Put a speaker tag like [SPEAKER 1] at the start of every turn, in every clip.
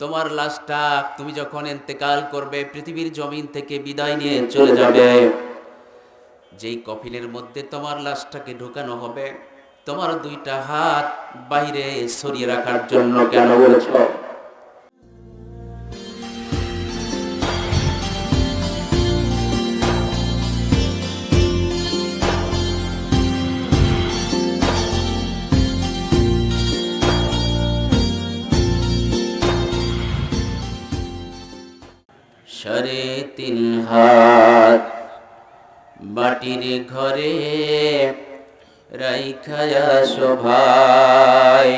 [SPEAKER 1] তোমার লাশটা তুমি যখন ইন্তেকাল করবে, পৃথিবীর জমিন থেকে বিদায় নিয়ে চলে যাবে, যেই কফিনের মধ্যে তোমার লাশটাকে ঢোকানো হবে, তোমার দুইটা হাত বাইরে সরিয়ে রাখার জন্য কেন বলেছ? সাড়ে তিন হাত মাটির ঘরে রাইখায়া শোভাই,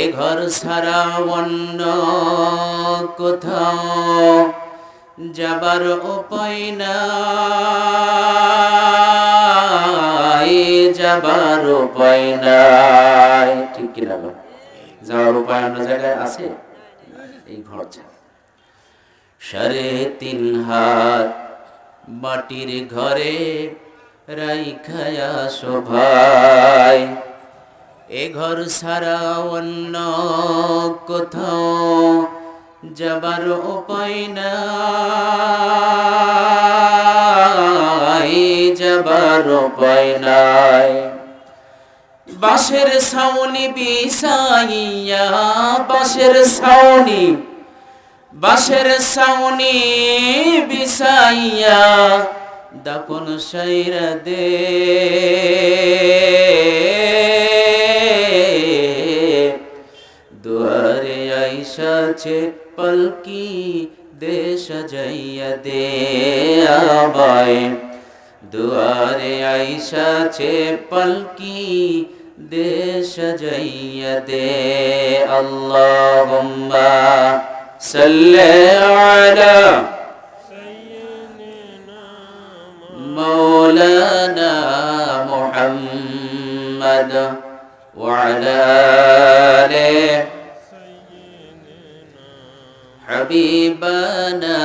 [SPEAKER 1] এ ঘর ছাড়া অন্য কোথাও যাবার উপায় নাই, যাবার উপায় নাই। ঠিক কিনা? যাওয়ার উপায় অন্য জায়গায় আছে, এই ঘর ছাড়া। সাড়ে তিন হাত মাটির ঘরে রাইখায়া শোভাই, এ ঘর ছাড়া অন্য কোথাও যাবার উপায় নাই, যাবার উপায় নাই। বাঁশের ছাউনি বিছাইয়া, বাঁশের ছাউনি, বাঁশের ছাউনি বিছাইয়া দাফন সাইরা দে, দুয়ারে আইসাছে পালকি দে সাজাইয়া দে আমায়, দুয়ারে আইসাছে পালকি দে সাজাইয়া দে। আল্লাহুম্মা সাল্লি আলা মাওলানা মুহাম্মদ ওয়া আলা আলি হাবিবানা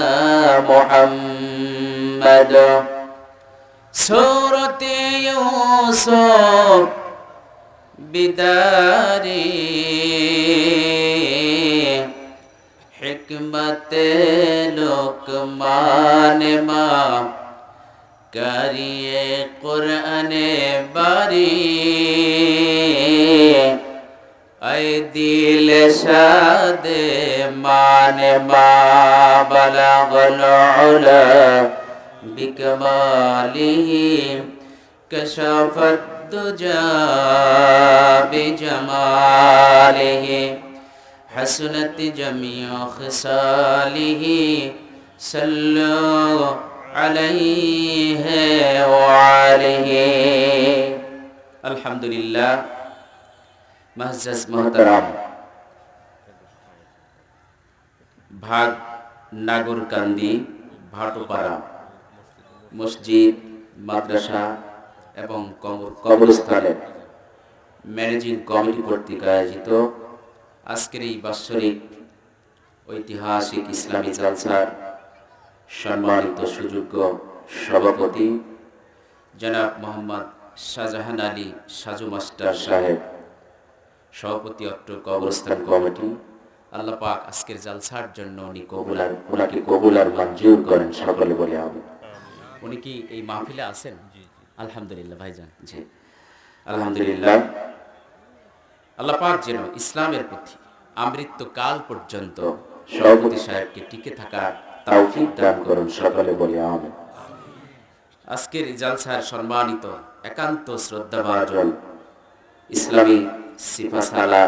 [SPEAKER 1] মুহাম্মদ। সূরতে ইউসুফ বিদারি, হিকমতে লোকমান মা কারিয়ে কুরআনে বারি, আই দিল শাদে মানে মা বালাগল উলা বিকমালিহি কশফত দুজা বিজমালিহি حسنت جميع خصاله صلوا عليه وعليه। আলহামদুলিল্লাহ। মুআজ্জাজ মুহতারাম, ভাগ নাগরকান্দি ভাটোপাড়া মসজিদ, মাদ্রাসা এবং কবরস্থানের ম্যানেজিং কমিটি কর্তৃক আয়োজিত আজকের এই বাৎসরিক ঐতিহাসিক ইসলামী জালসার সম্মানিত সুযোগ্য সভাপতি জনাব মোহাম্মদ শাহজাহান আলী সাজু মাস্টার সাহেব, সভাপতি অত্র কবরস্থান কমিটি, আল্লাহ পাক আজকের জালসার জন্য ওনাকে কবুল আর মঞ্জুর করেন, সকলে বলে আমি। উনি কি এই মাহফিলে আছেন? আলহামদুলিল্লাহ ভাইজান, জি আলহামদুলিল্লাহ। আল্লাহ পাক যেন ইসলামের প্রতি আমৃত্যুকাল পর্যন্ত সভাপতি সাহেবকে টিকে থাকার তৌফিক দান করুন, সকলে বলি আমিন। আজকের জালসার সম্মানিত একান্ত শ্রদ্ধাভাজন ইসলামী সিফাসালা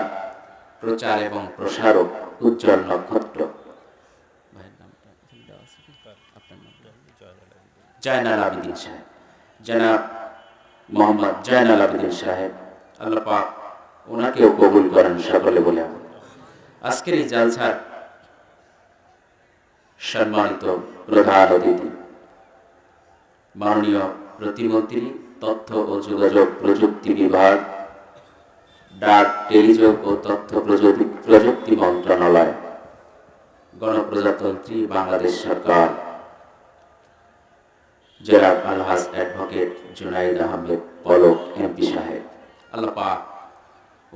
[SPEAKER 1] প্রচার এবং প্রসারক উজ্জ্বল নক্ষত্র জয়নাল আবেদিন সাহেব, জনাব মোহাম্মদ জয়নাল আবেদিন সাহেব, আল্লাহ পাক ওনাকেও কবুল করেন, সকলে বলে আমিন। আজকের এই জালসার সম্মানিত প্রধান অতিথি মাননীয় প্রতিমন্ত্রী তথ্য ও যোগাযোগ প্রযুক্তি বিভাগ, ডাক, টেলিযোগ ও তথ্য প্রযুক্তি মন্ত্রণালয়, গণপ্রজাতন্ত্রী বাংলাদেশ সরকার, জনাব আলহাজ অ্যাডভোকেট জুনাইদ আহমেদ পলক এমপি সাহেব, আল্লাহ পাক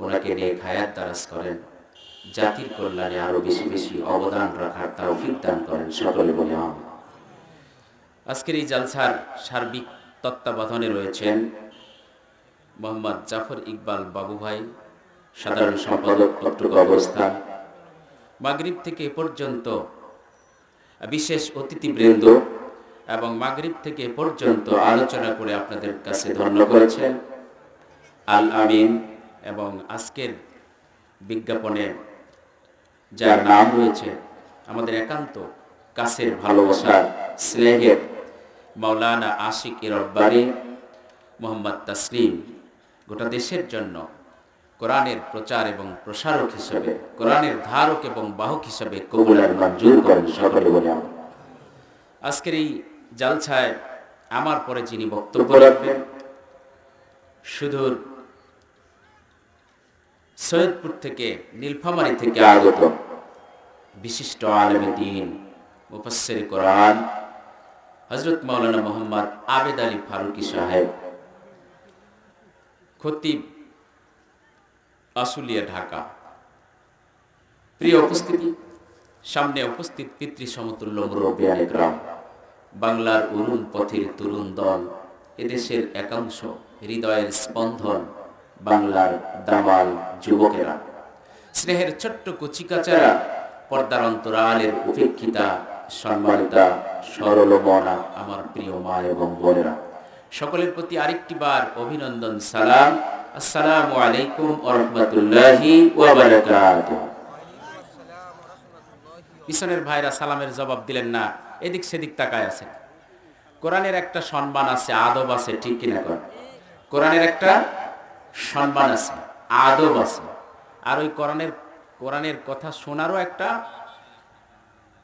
[SPEAKER 1] ওনাকে নেক হায়াত দারাজ করেন, জাতির কল্যাণে আরো বেশি বেশি অবদান রাখার তৌফিক দান করেন, সকলে বলি আমিন। আজকের এই জালসার সার্বিক তত্ত্বাবধানে রয়েছেন মোহাম্মদ জাফর ইকবাল বাবু ভাই, সাধারণ সম্পাদক, পত্রিকা অবস্থান। মাগরিব থেকে এ পর্যন্ত বিশেষ অতিথিবৃন্দ এবং মাগরিব থেকে এ পর্যন্ত আলোচনা করে আপনাদের কাছে ধন্য করেছেন আল আমিন। এবং আজকের বিজ্ঞাপনে যার নাম রয়েছে আমাদের একান্ত কাছের ভালোবাসার স্নেহের মাওলানা আশিক রব্বানী মোহাম্মদ তাসলিম, গোটা দেশের জন্য কোরআনের প্রচার এবং প্রসারক হিসেবে, কোরআনের ধারক এবং বাহক হিসেবে কবুল আর মঞ্জুর করেন, সকলে বলে আমিন। আজকের এই জালসায় আমার পরে যিনি বক্তব্য রাখবেন, সুদূর সৈয়দপুর থেকে, নীলফামারী থেকে আগত বিশিষ্ট আলেমে দ্বীন, মুফাসসির কোরআন হযরত মাওলানা মোহাম্মদ আবেদ আলী ফারুকী সাহেব, খতিব, আশুলিয়া, ঢাকা। প্রিয় উপস্থিতি, সামনে উপস্থিত পিতৃ সমতুল্য মুরব্বিয়ানে ইকরাম, বাংলার অরুণ পথের তরুণ দল, এদেশের একাংশ, হৃদয়ের স্পন্দন, বাংলার দামাল যুবকেরা, স্নেহের ছোট্ট কচিকাচারা, পর্দার অন্তরালের উপেক্ষিতা, সম্মানিতা, সরল মনা আমার প্রিয় মা এবং বোনেরা, সকলের প্রতি আরেকটি বার অভিনন্দন, সালাম। আসসালামু আলাইকুম ওয়া রাহমাতুল্লাহি ওয়া বারাকাতুহু। পিছনের ভাইরা সালামের জবাব দিলেন না, এদিক সেদিক তাকায় আছে। কোরআনের একটা সম্মান আছে, আদব আছে, ঠিক কিনা কর? কোরআনের একটা সম্মান আছে, আদব আছে। আর ওই কোরআনের কথা শোনারও একটা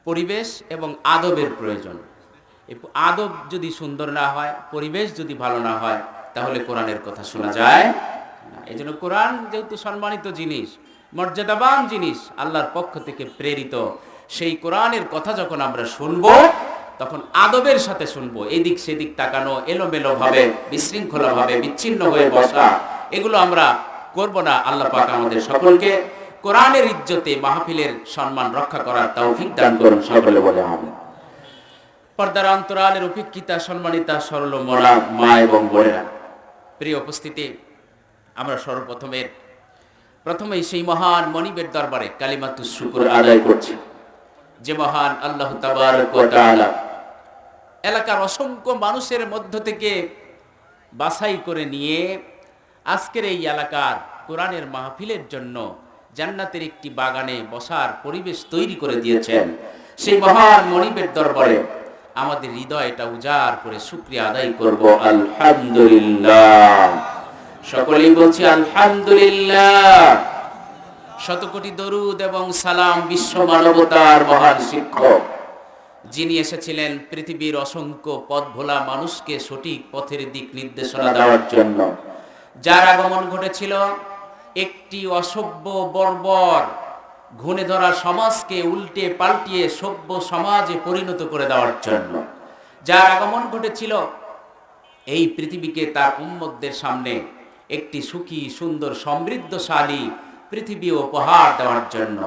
[SPEAKER 1] পরিবেশ এবং আদবের প্রয়োজন। এই আদব যদি সুন্দর না হয়, পরিবেশ যদি ভালো না হয়, তাহলে কোরআনের কথা শোনা যায় না। এই জন্য কোরআন যেহেতু সম্মানিত জিনিস, মর্যাদাবান জিনিস, আল্লাহর পক্ষ থেকে প্রেরিত, সেই কোরআনের কথা যখন আমরা শুনবো তখন আদবের সাথে শুনবো। এদিক সেদিক তাকানো, এলোমেলো ভাবে, বিশৃঙ্খলা ভাবে, বিচ্ছিন্ন হয়ে বসা, এগুলো আমরা করব না। আল্লাহ পাক আমাদের সকলকে কোরআনের ইজ্জতে মাহফিলের সম্মান রক্ষা করার তৌফিক দান করুন, সকলে বলে আমিন। পর্দার অন্তরালের উপেক্ষিতা, সম্মানিতা, সরল মনা মা এবং বোনেরা, প্রিয় উপস্থিতি, আমরা প্রথমেই সেই মহান মনিবের দরবারে কালিমাতুশ শুকর আদায় করছি, যে মহান আল্লাহ তাবারক ওয়া তাআলা এলাকার অসংখ্য মানুষের মধ্য থেকে বাছাই করে নিয়ে আজকের এই এলাকার কোরআনের মাহফিলের জন্য জান্নাতের একটি বাগানে বসার পরিবেশ তৈরি করে দিয়েছেন। সেই মহান মনিবের দরবারে আমাদের হৃদয়টা উজাড় করে শুকরিয়া আদায় করব, আলহামদুলিল্লাহ। সকলেই বলছি আলহামদুলিল্লাহ। শতকোটি দরুদ এবং সালাম বিশ্ব মানবতার মহান শিক্ষক, যিনি এসেছিলেন পৃথিবীর অসংখ্য পথ ভোলা মানুষকে সঠিক পথের দিক নির্দেশনা দেওয়ার জন্য, যার আগমন ঘটেছিল একটি অসভ্য বর্বর ঘুণে ধরা সমাজকে উল্টে পাল্টিয়ে সভ্য সমাজে পরিণত করে দেওয়ার জন্য, যার আগমন ঘটেছিল এই পৃথিবীকে তার উম্মতদের সামনে একটি সুখী, সুন্দর, সমৃদ্ধশালী পৃথিবী উপহার দেওয়ার জন্য,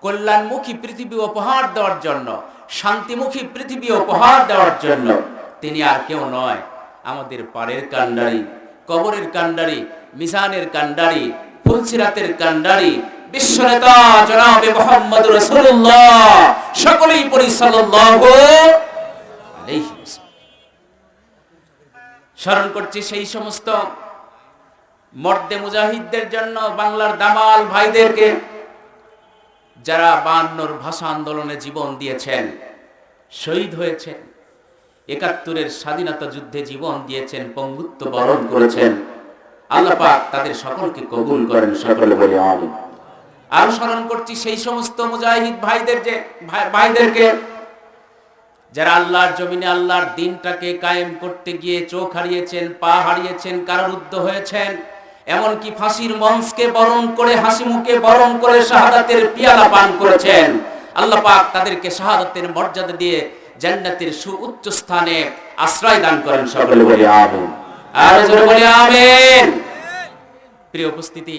[SPEAKER 1] কল্যাণমুখী পৃথিবী উপহার দেওয়ার জন্য, শান্তিমুখী পৃথিবী উপহার দেওয়ার জন্য। তিনি আর কেউ নয়, আমাদের পাড়ের কান্ডারি, কবরের কান্ডারি, মিজানের কান্ডারি, ফুলসিরাতের কান্ডারি, বিশ্বনেতা জনাবে মুহাম্মদ রাসূলুল্লাহ। সকলেই পড়ি সাল্লাল্লাহু আলাইহি ওয়াসাল্লাম। স্মরণ করছি সেই সমস্ত মর্দে মুজাহিদদের জন্য, বাংলার দামাল ভাইদেরকে, যারা 52 ভাষা আন্দোলনে জীবন দিয়েছেন, শহীদ হয়েছেন, ৭১-এর স্বাধীনতা যুদ্ধে জীবন দিয়েছেন, পঙ্গুত্ব বরণ করেছেন। আল্লাহ পাক তাদের সকলকে কবুল করেন, সকলে বলি আমিন। আর স্মরণ করছি সেই সমস্ত মুজাহিদ ভাইদেরকে, যারা আল্লাহর জমিনে আল্লাহর দ্বীনটাকে কায়েম করতে গিয়ে চোখ হারিয়েছেন, পা হারিয়েছেন, কারারুদ্ধ হয়েছেন, এমনকি ফাঁসির মঞ্চকে বরণ করে, হাসি মুখে বরণ করে শাহাদাতের পিয়ালা পান করেছেন। আল্লাহ পাক তাদেরকে শাহাদাতের মর্যাদা দিয়ে জান্নাতের সুউচ্চ স্থানে আশ্রয় দান করেন, সকলে বলি আমিন। আর জোরে বলি আমিন। প্রিয় উপস্থিতি,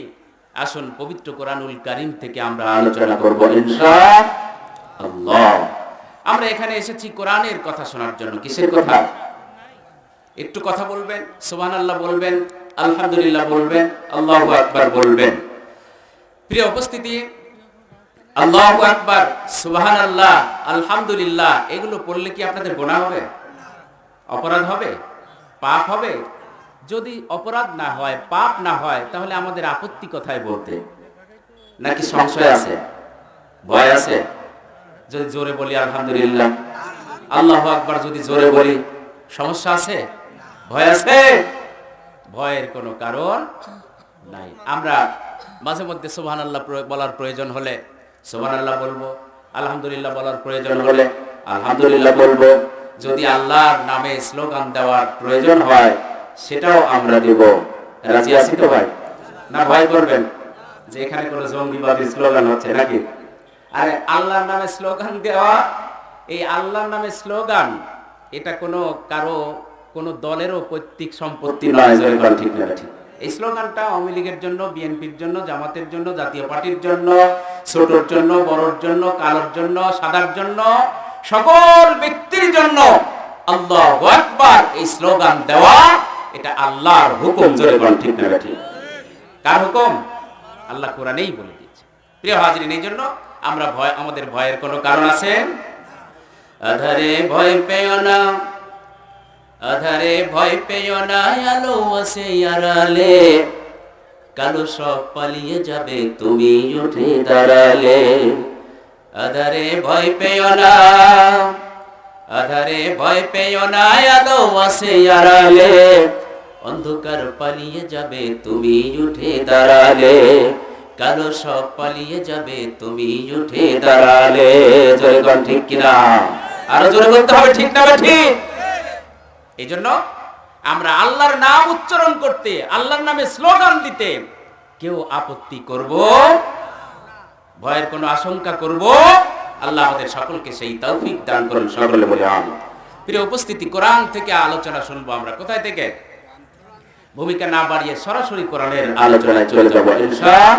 [SPEAKER 1] আসুন পবিত্র কোরআনুল কারীম থেকে আমরা আলোচনা করব ইনশাআল্লাহ। আমরা এখানে এসেছি কোরআনের কথা শোনার জন্য। কিসের কথা? একটু কথা বলবেন, সুবহানাল্লাহ বলবেন, আলহামদুলিল্লাহ বলবেন, আল্লাহু আকবার বলবেন। প্রিয় উপস্থিতি, আল্লাহু আকবার, সুবহানাল্লাহ, আলহামদুলিল্লাহ এগুলো পড়লে কি আপনাদের গুনাহ হবে? অপরাধ হবে? পাপ হবে? যদি অপরাধ না হয়, পাপ না হয়, তাহলে আমাদের আপত্তি কোথায় বলতে? নাকি সংশয় আছে, ভয় আছে? যদি জোরে বলি আলহামদুলিল্লাহ, আল্লাহু আকবার যদি জোরে বলি, সমস্যা আছে? ভয় আছে? ভয়ের কোনো কারণ নাই। আমরা মাঝে মধ্যে সুবহানাল্লাহ বলার প্রয়োজন হলে সুবহানাল্লাহ বলবো, আলহামদুলিল্লাহ বলার প্রয়োজন হলে আলহামদুলিল্লাহ বলবো। যদি আল্লাহর নামে স্লোগান দেওয়ার প্রয়োজন হয় সেটাও আমরা দেব। রাজি আছি তো ভাই? না ভয় করবেন যে এখানে কোনো জঙ্গিবাদী স্লোগান হচ্ছে নাকি? আরে আল্লাহর নামে স্লোগান দেওয়া, এই আল্লাহর নামে স্লোগান, এটা কোনো কারো কোনো দলেরও পৈতৃক সম্পত্তি নয়। ঠিক না? ঠিক। এই স্লোগানটা আওয়ামী লীগের জন্য, বিএনপির জন্য, জামাতের জন্য, জাতীয় পার্টির জন্য, ছোটর জন্য, বড়র জন্য, কালোর জন্য, সাদার জন্য, সকল ব্যক্তির জন্য আল্লাহু আকবার এই স্লোগান দেওয়া, এটা আল্লাহর হুকুম। জোরে বলেন ঠিক না? ঠিক। কার হুকুম? আল্লাহ কোরআনেই বলে দিয়েছে। প্রিয় হাজিরিন, এই জন্য আমরা আমাদের ভয়ের কোনো কারণ আছে? আধারে ভয় পেও না, আধারে ভয় পেও না, আলো আছে আড়ালে, কালো সব পালিয়ে যাবে তুমি উঠে দাঁড়ালে। আধারে ভয় পেও না, আধারে ভয় পেও না, আলো আছে আড়ালে, অন্ধকার পালিয়ে যাবে তুমি উঠে দাঁড়ালে, কালো সব পালিয়ে যাবে তুমি উঠে দাঁড়ালে। জোরে বল ঠিক কিনা? আরো জোরে বলতে হবে ঠিক না? ঠিক। এই জন্য আমরা আল্লাহর নাম উচ্চারণ করতে, আল্লাহর নামে স্লোগান দিতে কেউ আপত্তি করব, ভয়ের কোনো আশঙ্কা করব? আল্লাহ আমাদের সকলকে সেই তৌফিক দান করুন। সকলে বলে আমিন। প্রিয় উপস্থিতি, কোরআন থেকে আলোচনা শুনবো আমরা। কোথায় থেকে? ভূমিকা না বাড়িয়ে সরাসরি কোরআনের আলোচনায় চলে যাব ইনশাআল্লাহ।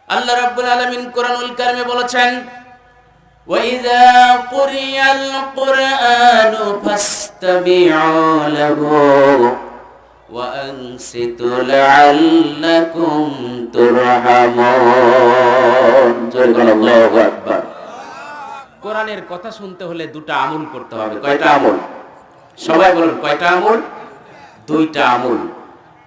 [SPEAKER 1] আল্লাহ রাব্বুল আলামিন কোরআনুল কারীমে বলেছেন, وَإِذَا قُرِئَ الْقُرْآنُ فَاسْتَمِعُوا لَهُ وَأَنصِتُوا لَعَلَّكُمْ تُرْحَمُونَ। আল্লাহু আকবার। কোরআনের কথা শুনতে হলে দুটো আমল করতে হবে। কয়টা আমল? সবাই বলুন, কয়টা আমল? দুইটা আমল।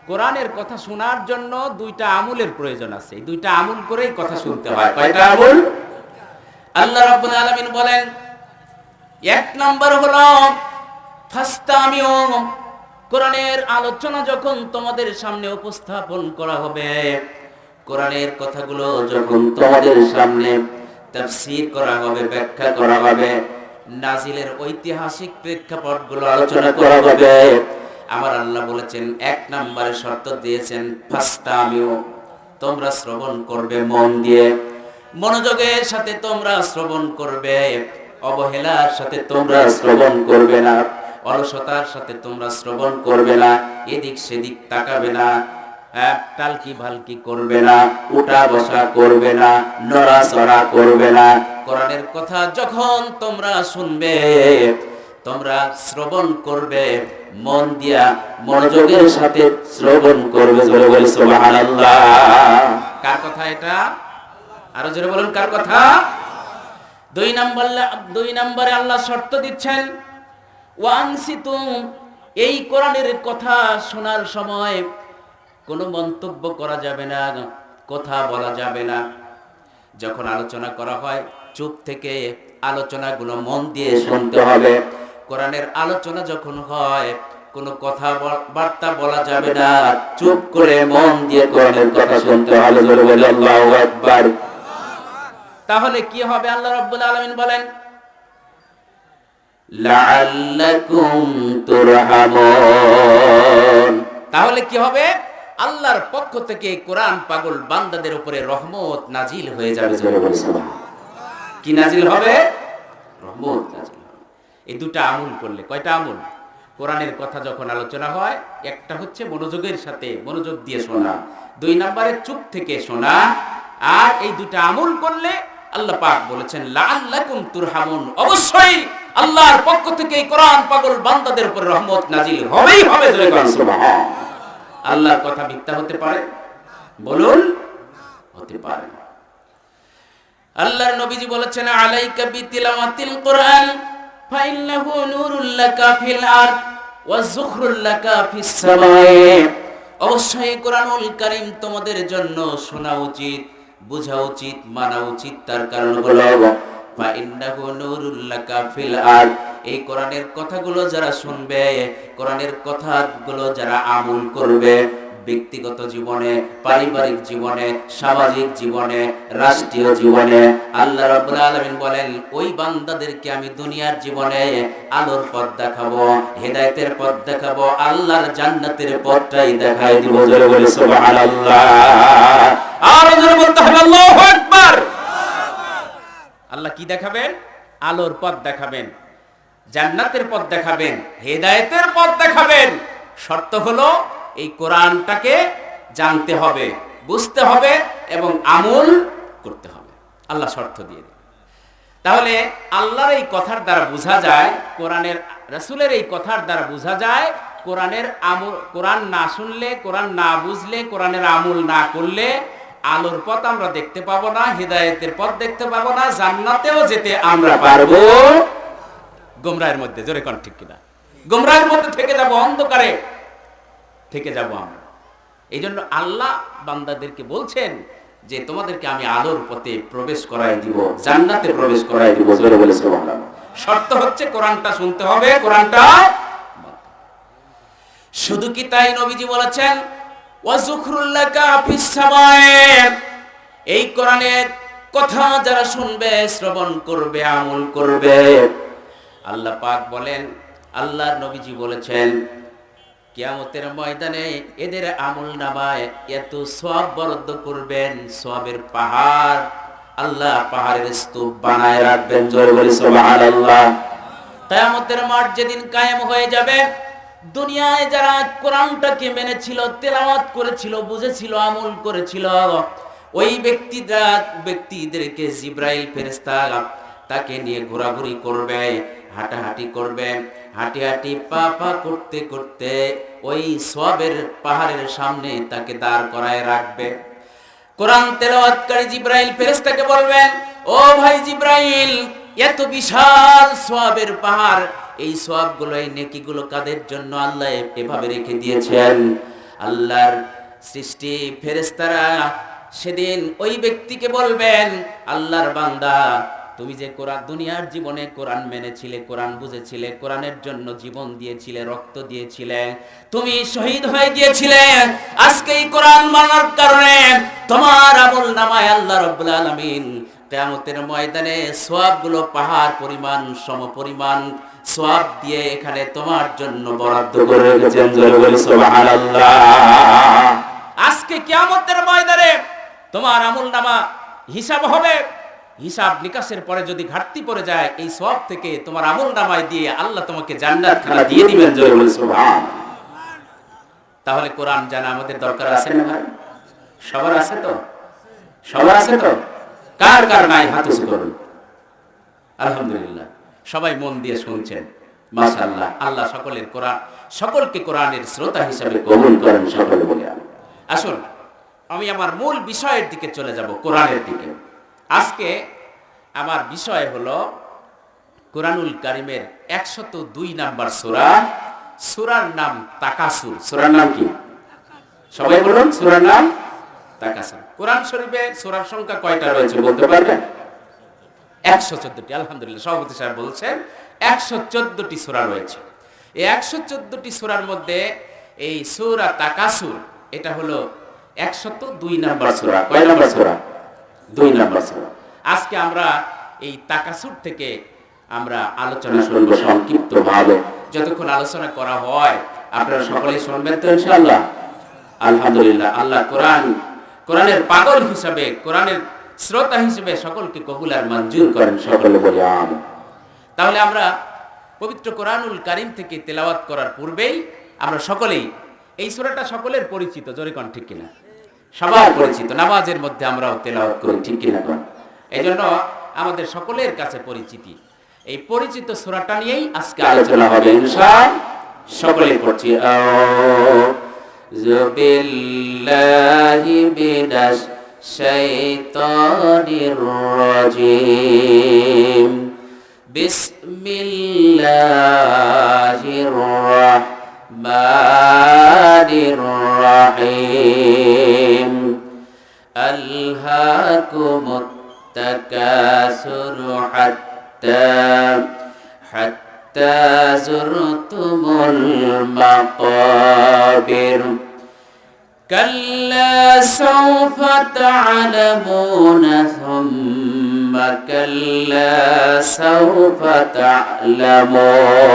[SPEAKER 1] কোরআনের কথা শোনার জন্য দুইটা আমলের প্রয়োজন আছে। এই দুইটা আমল করেই কথা শুনতে হয়। কয়টা আমল? আল্লাহ রাব্বুল আলামিন বলেন, এক নাম্বার হলো ফাস্তামিউ, কোরআনের আলোচনা যখন তোমাদের সামনে উপস্থাপন করা হবে, কোরআনের কথাগুলো যখন তোমাদের সামনে তাফসীর করা হবে, ব্যাখ্যা করা হবে, নাজিলের ঐতিহাসিক প্রেক্ষাপটগুলো আলোচনা করা হবে, আমার আল্লাহ বলেছেন এক নম্বরে শর্ত দিয়েছেন ফাস্তামিউ, তোমরা শ্রবণ করবে মন দিয়ে, মনোযোগের সাথে তোমরা শ্রবণ করবে, অবহেলার সাথে তোমরা শ্রবণ করবে না, অলসতার সাথে তোমরা শ্রবণ করবে না, এদিক সেদিক তাকাবে না, টালকি ভালকি করবে না, উঠা বসা করবে না, নড়াচড়া করবে না। কোরআনের কথা যখন তোমরা শুনবে, তোমরা শ্রবণ করবে মন দিয়া, মনোযোগের সাথে শ্রবণ করবে। জোরে বলি সুবহানাল্লাহ। কার কথা এটা? আরো জোরে বলুন, কার কথা? দুই নম্বরে আল্লাহ শর্ত দিচ্ছেন ওয়ানসিতু, এই কোরআনের কথা শোনার সময় কোনো মন্তব্য করা যাবে না, কথা বলা যাবে না। যখন আলোচনা করা হয় চুপ থেকে আলোচনাগুলো মন দিয়ে শুনতে হবে। কোরআনের আলোচনা যখন হয় কোনো কথা বার্তা বলা যাবে না, চুপ করে মন দিয়ে কোরআনের কথা শুনতে হবে। জোরে বলি আল্লাহু আকবার। তাহলে কি হবে? আল্লাহ রাব্বুল আলামিন বলেন লাআল্লাকুম তুরহামুন। তাহলে কি হবে? আল্লাহর পক্ষ থেকে কোরআন পাগল বান্দাদের উপরে রহমত নাজিল হয়ে যাবে। জোরে বলি সুবহানাল্লাহ। কি নাজিল হবে? রহমত নাজিল হবে। এই দুটো আমল করলে, কয়টা আমল? কোরআনের কথা যখন আলোচনা হয়, একটা হচ্ছে মনোযোগের সাথে মনোযোগ দিয়ে শোনা, 2 নম্বরে চুপ থেকে শোনা, আর এই দুটো আমল করলে আল্লাহ পাক বলেছেন লাআল্লাকুম তুরহামুন, অবশ্যই আল্লাহর পক্ষ থেকে এই কোরআন পাগল বান্দাদের উপর রহমত নাজিল হবেই হবে। জোরে বলুন সুবহান। আল্লাহর কথা মিথ্যা হতে পারে? বলুন, হতে পারে। আল্লাহর নবীজি বলেছেন আলাইকা বিতিলাওয়াতিল কোরআন ফাইন্নাহু নূরুল লাকা ফিল আরদ ওয়া যুখরুল লাকা ফিস সামায়ে। অবশ্যই কোরআনুল কারীম তোমাদের জন্য শোনা উচিত, বোঝা উচিত, মানা উচিত। তার কারণ হলো ফাইন্নাহু নূরুল লাকা ফিল আরদ, এই কোরআনের কথাগুলো যারা শুনবে, কোরআনের কথাগুলো যারা আমল করবে, ব্যক্তিগত জীবনে, পারিবারিক জীবনে, সামাজিক জীবনে, রাষ্ট্রীয় জীবনে, আল্লাহ রাব্বুল আলামিন বলেন ওই বান্দাদেরকে আমি দুনিয়ার জীবনে আলোর পথ দেখাবো, হেদায়েতের পথ দেখাবো, আল্লাহর জান্নাতের পথটাই দেখাই দিব। জোরে বলি সুবহানাল্লাহ। আর জোরে বলতে হবে আল্লাহু আকবার। আল্লাহ কি দেখাবেন? আলোর পথ দেখাবেন, জান্নাতের পথ দেখাবেন, হেদায়েতের পথ দেখাবেন। শর্ত হলো এই কোরআনটাকে জানতে হবে, বুঝতে হবে এবং আমল করতে হবে। আল্লাহ শর্ত দিয়ে দেন। তাহলে আল্লাহর এই কথার দ্বারা বোঝা যায়, কোরআনের রাসূলের এই কথার দ্বারা বোঝা যায় কোরআনের আমল, কোরআন না শুনলে, কোরআন না বুঝলে, কোরআনের আমল না করলে আলোর পথ আমরা দেখতে পাবো না, হেদায়েতের পথ দেখতে পাবো না, জান্নাতেও যেতে আমরা পারবো গোমরাহের মধ্যে। জোরে কোন ঠিক কিনা? গোমরাহের মধ্যে থেকে যাব, অন্ধকারে থেকে যাব আমরা। এই জন্য আল্লাহ বান্দাদেরকে বলছেন যে তোমাদেরকে আমি আলোর পথে প্রবেশ করাই দিব, জান্নাতে প্রবেশ করাই দিব। জোরে বলে সুবহানাল্লাহ। শর্ত হচ্ছে কোরআনটা শুনতে হবে, কোরআনটা। শুধু কি তাই? নবীজি বলেছেন ওয়া যুখরুল লাকা ফিস সামায়ে, এই কোরআনের কথা যারা শুনবে, শ্রবণ করবে, আমল করবে, আল্লাহ পাক বলেন, আল্লাহর নবীজি বলেছেন কিয়ামতের ময়দানে এদের আমলনামায় এত সওয়াব বরাদ্দ করবেন, সওয়াবের পাহাড়, আল্লাহ পাহাড়ের স্তূপ বানায় রাখবেন। জোরে বলি সুবহানাল্লাহ। কিয়ামতের মাঠ যেদিন কায়েম হয়ে যাবে, দুনিয়ায় যারা কোরআনটাকে মেনেছিল, তেলাওয়াত করেছিল, বুঝেছিল, আমল করেছিল, ওই ব্যক্তিদেরকে জিবরাইল ফেরেশতা তাকে নিয়ে ঘোরাঘুরি করবে, হাঁটাহাঁটি করবে, হাঁটি হাঁটি পা পা করতে করতে ওই সওয়াবের পাহাড়ের সামনে তাকে দাঁড় করায় রাখবে। কোরআন তেলাওয়াতকারী জিবরাইল ফেরেশতাকে বলবেন, ও ভাই জিবরাইল, এত বিশাল সওয়াবের পাহাড়, এই সওয়াবগুলো, এই নেকিগুলো কাদের জন্য আল্লাহ এভাবে রেখে দিয়েছেন? আল্লাহর সৃষ্টি ফেরেশতারা সেদিন ওই ব্যক্তিকে বলবেন, আল্লাহর বান্দা, তুমি যে কোরআন দুনিয়ার জীবনে কোরআন মেনেছিলে, কোরআন বুঝেছিলে, কোরআনের জন্য জীবন দিয়েছিলে, রক্ত দিয়েছিলে, তুমি শহীদ হয়ে গিয়েছিলে, আজকে এই কোরআন মানার কারণে তোমার আমলনামায় আল্লাহ রাব্বুল আলামিন কিয়ামতের ময়দানে সওয়াবগুলো পাহাড় পরিমাণ, সমপরিমাণ সওয়াব দিয়ে এখানে তোমার জন্য বরাদ্দ করে রেখেছেন। জোরে বলি সুবহানাল্লাহ। আজকে কিয়ামতের ময়দানে তোমার আমলনামা হিসাব হবে, হিসাব নিকাশের পরে যদি ঘাটতি পড়ে যায়, এই সওয়াব থেকে তোমার আমলনামায় দিয়ে আল্লাহ তোমাকে জান্নাত খানা দিয়ে দিবেন। জোরে বলি সুবহান। তাহলে কোরআন জানা আমাদের দরকার আছে না ভাই? সবার আছে তো? সবার আছে তো? কার কার নাই হাত উঁচু করুন। আলহামদুলিল্লাহ, সবাই মন দিয়ে শুনছেন, মাশাআল্লাহ। আল্লাহ সকলের কোরআন, সকলকে কোরআনের শ্রোতা হিসেবে কবুল করেন। সকলে বলে আসুন আমি আমার মূল বিষয়ের দিকে চলে যাব, কোরআনের দিকে। আজকে আমার বিষয় হলো কোরআনুল কারীমের 102 নাম্বার সূরা, সূরার নাম তাকাসুর। সূরার নাম কি? সবাই বলুন, সূরার নাম তাকাসুর। কোরআন শরীফে সূরার সংখ্যা কয়টা রয়েছে বলতে পারবেন? 114টি। আলহামদুলিল্লাহ, সভাপতি সাহেব বলছেন 114টি সূরা রয়েছে। এই 114টি সূরার মধ্যে এই সূরা তাকাসুর, এটা হলো 102 নাম্বার সূরা। কয় নাম্বার সূরা? 2 নাম্বার সূরা। আজকে আমরা এই তাকাসুর থেকে আমরা আলোচনা শুনব সংক্ষিপ্ত ভাবে। যতক্ষণ আলোচনা করা হয় আপনারা সকলেই শুনবেন তো ইনশাআল্লাহ? আলহামদুলিল্লাহ। আল্লাহ কোরআনের পাগল হিসেবে, কোরআনের শ্রোতা হিসেবে সকলকে কবুল আর মঞ্জুর করেন। সকলে বলি আমিন। তাহলে আমরা পবিত্র কোরআনুল কারীম থেকে তেলাওয়াত করার পূর্বেই আমরা সকলেই, এই সূরাটা সকলের পরিচিত, জোরে কোন ঠিক কিনা? সবার পরিচিত, নামাজের মধ্যে আমরাও তেলাওয়াত করি, ঠিক কিনা? এই জন্য আমাদের সকলের কাছে পরিচিতি। এই পরিচিত সূরাটা নিয়েই আজকে আলোচনা হবে ইনশাআল্লাহ। সকলে পড়ছি আউযু বিল্লাহি মিনাশ শাইতানির রাজীম বিসমিল্লাহির রাহমানির রাহিম আলহাকুমুত তাকাসুরু হাত্তা যুরতুমুল মাকাবির কাল্লা সাওফা তা'লামুনা সুম্মা কাল্লা সাওফা তা'লামুন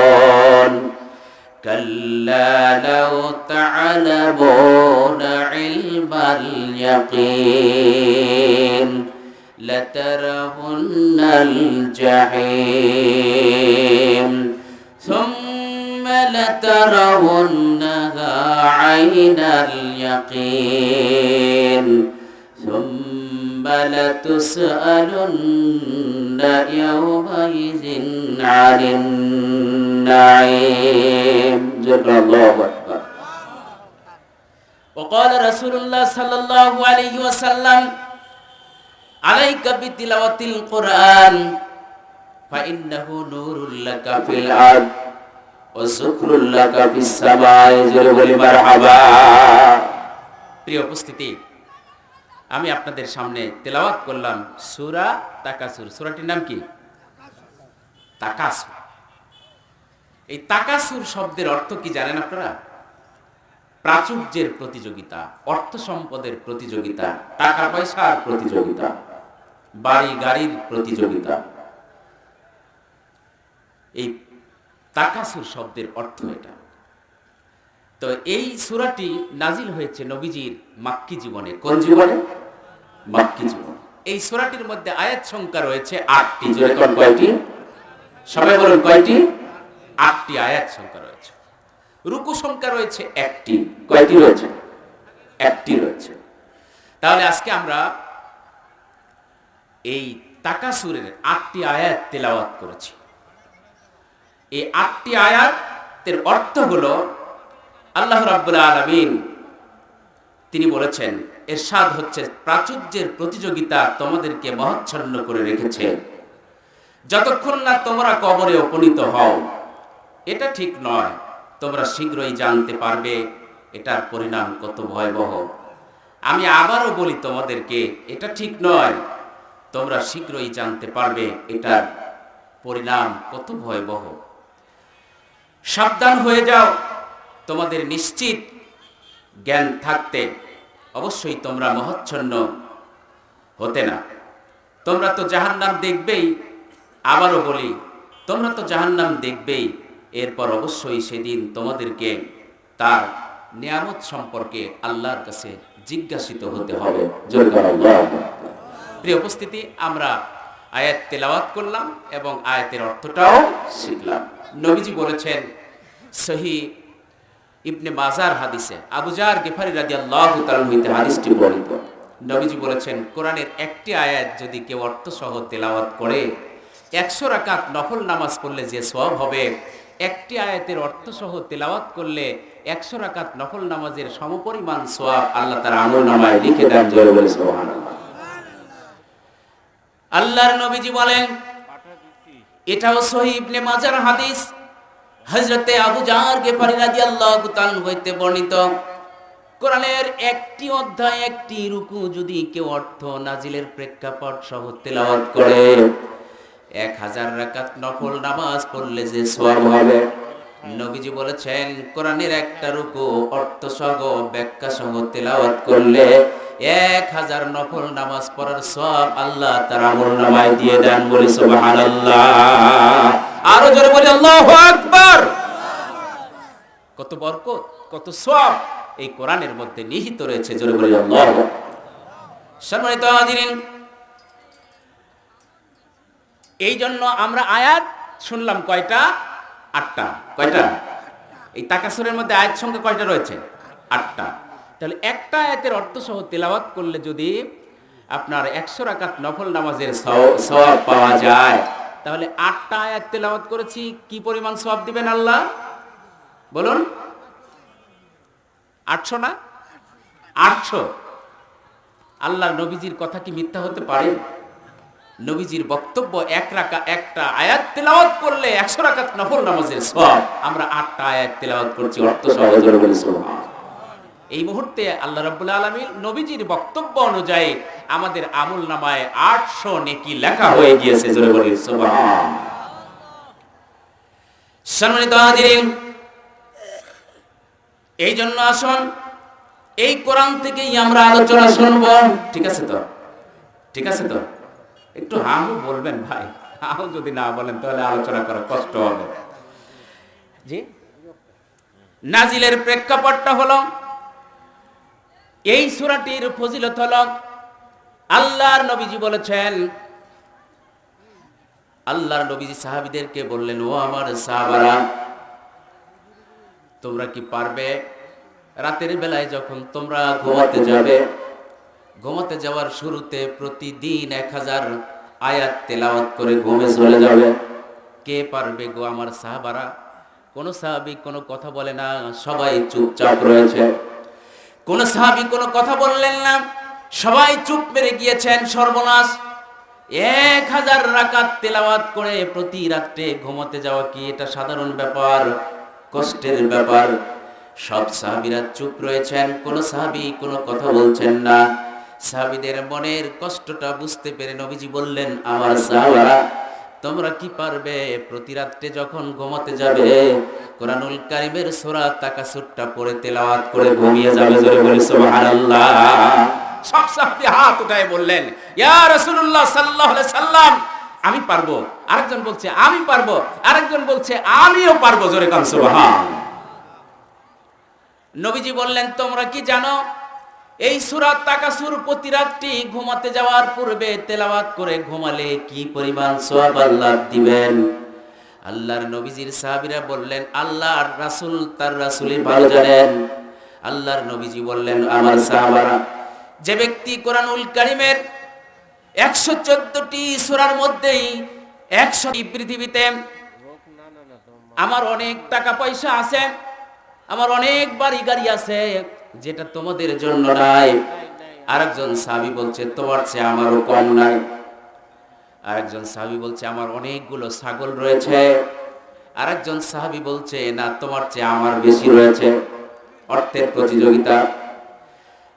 [SPEAKER 1] কাল্লা লাউ তা'লামুনা ইলমাল ইয়াকিন লাতারাউন্নাল জাহিম সুম্মা লাতারাউন্নাহা আইনাল ইয়াকিন সুম্মা লাতুসআলুন্না ইয়াওমাইযিন আনিন নাঈম। জাযাকাল্লাহু আকবার। وقال رسول الله صلى الله عليه وسلم عليك بتلاوة القرآن فإنه نور لك في الأرض وذكر لك في السماء। জোরে মারহাবা। প্রিয় উপস্থিতি, আমি আপনাদের সামনে তেলাওয়াত করলাম সূরা তাকাসুর। সূরাটির নাম কি? তাকাসুর। এই তাকাসুর শব্দের অর্থ কি জানেন আপনারা? প্রাচুর্যের প্রতিযোগিতা, অর্থ সম্পদের প্রতিযোগিতা, টাকা পয়সার প্রতিযোগিতা, বাড়ি গাড়ির প্রতিযোগিতা। এই তাকাসুর শব্দের অর্থ এটা। তো এই সূরাটি নাজিল হয়েছে নবীজির মাক্কি জীবনে। কোন জীবনে? মাক্কি জীবনে। এই সূরাটির মধ্যে আয়াত সংখ্যা রয়েছে ৮টি। যেরকম কয়টি? সবাই বলুন কয়টি? ৮টি আয়াত সংখ্যা রয়েছে। রুকু সংখ্যা রয়েছে ১টি। কয়টি রয়েছে? ১টি রয়েছে। তাহলে আজকে আমরা এই তাকাসুরের ৮টি আয়াত তেলাওয়াত করেছি। এই ৮টি আয়াতের অর্থ হলো, আল্লাহ রাব্বুল আলামিন তিনি বলেছেন, ইরশাদ হচ্ছে, প্রাচুর্যের প্রতিযোগিতা তোমাদেরকে মহাচ্ছন্ন করে রেখেছে যতক্ষণ না তোমরা কবরে উপনীত হও। এটা ঠিক নয়, তোমরা শীঘ্রই জানতে পারবে এটার পরিণাম কত ভয়াবহ। আমি আবারও বলি তোমাদেরকে, এটা ঠিক নয়, তোমরা শীঘ্রই জানতে পারবে এটার পরিণাম কত ভয়াবহ। সাবধান হয়ে যাও, তোমাদের নিশ্চিত জ্ঞান থাকতে অবশ্যই তোমরা মহাচ্ছন্ন হতে না। তোমরা তো জাহান্নাম দেখবেই, আবারও বলি, তোমরা তো জাহান্নাম দেখবেই, এরপর অবশ্যই সেদিন তোমাদেরকে তার নিয়ামত সম্পর্কে আল্লাহর কাছে জিজ্ঞাসিত হতে হবে। প্রিয় উপস্থিতি, আমরা আয়াত তেলাওয়াত করলাম এবং আয়াতের অর্থটাও শিখলাম। নবীজি বলেছেন সহিহ ইবনে মাজার হাদিসে, আবু যার গিফারি রাদিয়াল্লাহু তাআলা হইতে হাদিসটি বর্ণিত। নবীজি বলেছেন, কোরআনের একটি আয়াত যদি কেউ অর্থ সহ তেলাওয়াত করে, 100 রাকাত নফল নামাজ পড়লে যে সওয়াব হবে, একটি আয়াতের অর্থ সহ তেলাওয়াত করলে 100 রাকাত নফল নামাজের সমপরিমাণ সওয়াব আল্লাহ তাআলা আমলনামায় লিখে দেন। জোরে বলে সুবহানাল্লাহ। আল্লাহর নবীজি বলেন, এটাও সহিহ ইবনে মাজার হাদিস, হযরতে আবু যার গিফারি রাদিয়াল্লাহু তাআলা হইতে বর্ণিত। কোরআনের একটি অধ্যায়, একটি রুকু যদি কেউ অর্থ নাজিলের প্রেক্ষাপট সহ তেলাওয়াত করে, 1000 রাকাত নফল নামাজ পড়লে যে সওয়াব হবে। নবীজি বলেছেন, কোরআনের একটা রুকু অর্থ সহ ব্যাখ্যা সহ তেলাওয়াত করলে 1000 নফল নামাজ পড়ার সওয়াব আল্লাহ তার আমলনামায় দিয়ে দেন। বলি সুবহানাল্লাহ। আরো জোরে বলি আল্লাহু আকবার। কত বরকত, কত সওয়াব এই কোরআনের মধ্যে নিহিত রয়েছে। জোরে বলি আল্লাহু আকবার। সম্মানিত হাজিরিন, এই জন্য আমরা আয়াত শুনলাম কয়টা? 8টা। কয়টা? এই তাকাসুরের মধ্যে আয়াত সংখ্যা কয়টা রয়েছে? 8টা। তাহলে একটা আয়াতের অর্থ সহ তেলাওয়াত করলে যদি আপনার 100 রাকাত নফল নামাজের সওয়াব পাওয়া যায়, তাহলে 8টা আয়াত তেলাওয়াত করেছি, কি পরিমাণ সওয়াব দিবেন আল্লাহ বলুন? 800 না? 800। আল্লাহর নবীজির কথা কি মিথ্যা হতে পারে? নবীজির বক্তব্য একটা আয়াত তেলাওয়াত করলে 100 রাকাত নফল নামাজের সওয়াব, আমরা 8টা আয়াত তেলাওয়াত করছি অর্থ সহ, জোরে বলি সুবহানাল্লাহ। এই মুহূর্তে আল্লাহ রাব্বুল আলামিন নবীজির বক্তব্য অনুযায়ী আমাদের আমল নামায় 800 নেকি লেখা হয়ে গিয়েছে, জোরে বলি সুবহানাল্লাহ। সম্মানিত হাজিরিন, এই জন্য আসুন এই কোরআন থেকেই আমরা আলোচনা শুনব। ঠিক আছে তো? ঠিক আছে তো? একটু হাহু বলবেন ভাই, হাহু যদি না বলেন তাহলে আলোচনা করা কষ্ট হবে। জি, নাজিলের প্রেক্ষাপটটা হলো, এই সূরাটির ফজিলত হলো, আল্লাহর নবীজি বলেছেন, আল্লাহর নবীজি সাহাবীদেরকে বললেন, ও আমার সাহাবারা, তোমরা কি পারবে রাতের বেলায় যখন তোমরা ঘুমাতে যাবে, ঘুমাতে যাওয়ার শুরুতে প্রতিদিন 1000 আয়াত তেলাওয়াত করে ঘুমে চলে যাবে? কে পারবে গো আমার সাহাবারা? কোন সাহাবী কোনো কথা বলে না, সবাই চুপচাপ রয়েছে। কোন সাহাবী কোনো কথা বললেন না, সবাই চুপ মেরে গিয়েছেন। সর্বনাশ! 1000 রাকাত তেলাওয়াত করে প্রতি রাতে ঘুমাতে যাওয়া কি এটা সাধারণ ব্যাপার? কষ্টের ব্যাপার। সব সাহাবীরা চুপ রয়েছেন, কোন সাহাবী কোনো কথা বলছেন না। সাহাবীদের মনের কষ্টটা বুঝতে পেরে নবীজি বললেন, আমার সাহাবারা, তোমরা কি পারবে প্রতি রাতে যখন ঘুমাতে যাবে কোরআনুল কারীমের সূরা তাকাসুরটা পড়ে তেলাওয়াত করে ঘুমিয়ে যাবে? জোরে বলি সুবহানাল্লাহ। সব সাহাবী হাত উঠায় বললেন, ইয়া রাসূলুল্লাহ সাল্লাল্লাহু আলাইহি সাল্লাম, আমি পারবো। আরেকজন বলছে আমি পারবো, আরেকজন বলছে আমিও পারবো। জোরে কান সুবহানাল্লাহ। নবীজি বললেন, তোমরা কি জানো এই সূরা তাকাসুর প্রতি রাত্রি ঘুমাতে যাওয়ার পূর্বে তেলাওয়াত করে ঘুমালে কি পরিমাণ সওয়াব আল্লাহ দিবেন? আল্লাহর নবীজির সাহাবীরা বললেন, আল্লাহর রাসূল তার রাসূলই ভালো জানেন। আল্লাহর নবীজি বললেন, আমার সাহাবারা, যে ব্যক্তি কোরআনুল কারীমের 114টি সূরার মধ্যেই 100টি পৃথিবীতে আমার অনেক টাকা পয়সা আছে, আমার অনেক বাড়ি গাড়ি আছে, যেটা তোমাদের জন্য নাই। আরেকজন সাহাবী বলছে, তোমার চেয়ে আমারও কম নাই। আরেকজন সাহাবী বলছে, আমার অনেকগুলো ছাগল রয়েছে। আরেকজন সাহাবী বলছে, না, তোমার চেয়ে আমার বেশি রয়েছে। অর্থের প্রতিযোগিতা।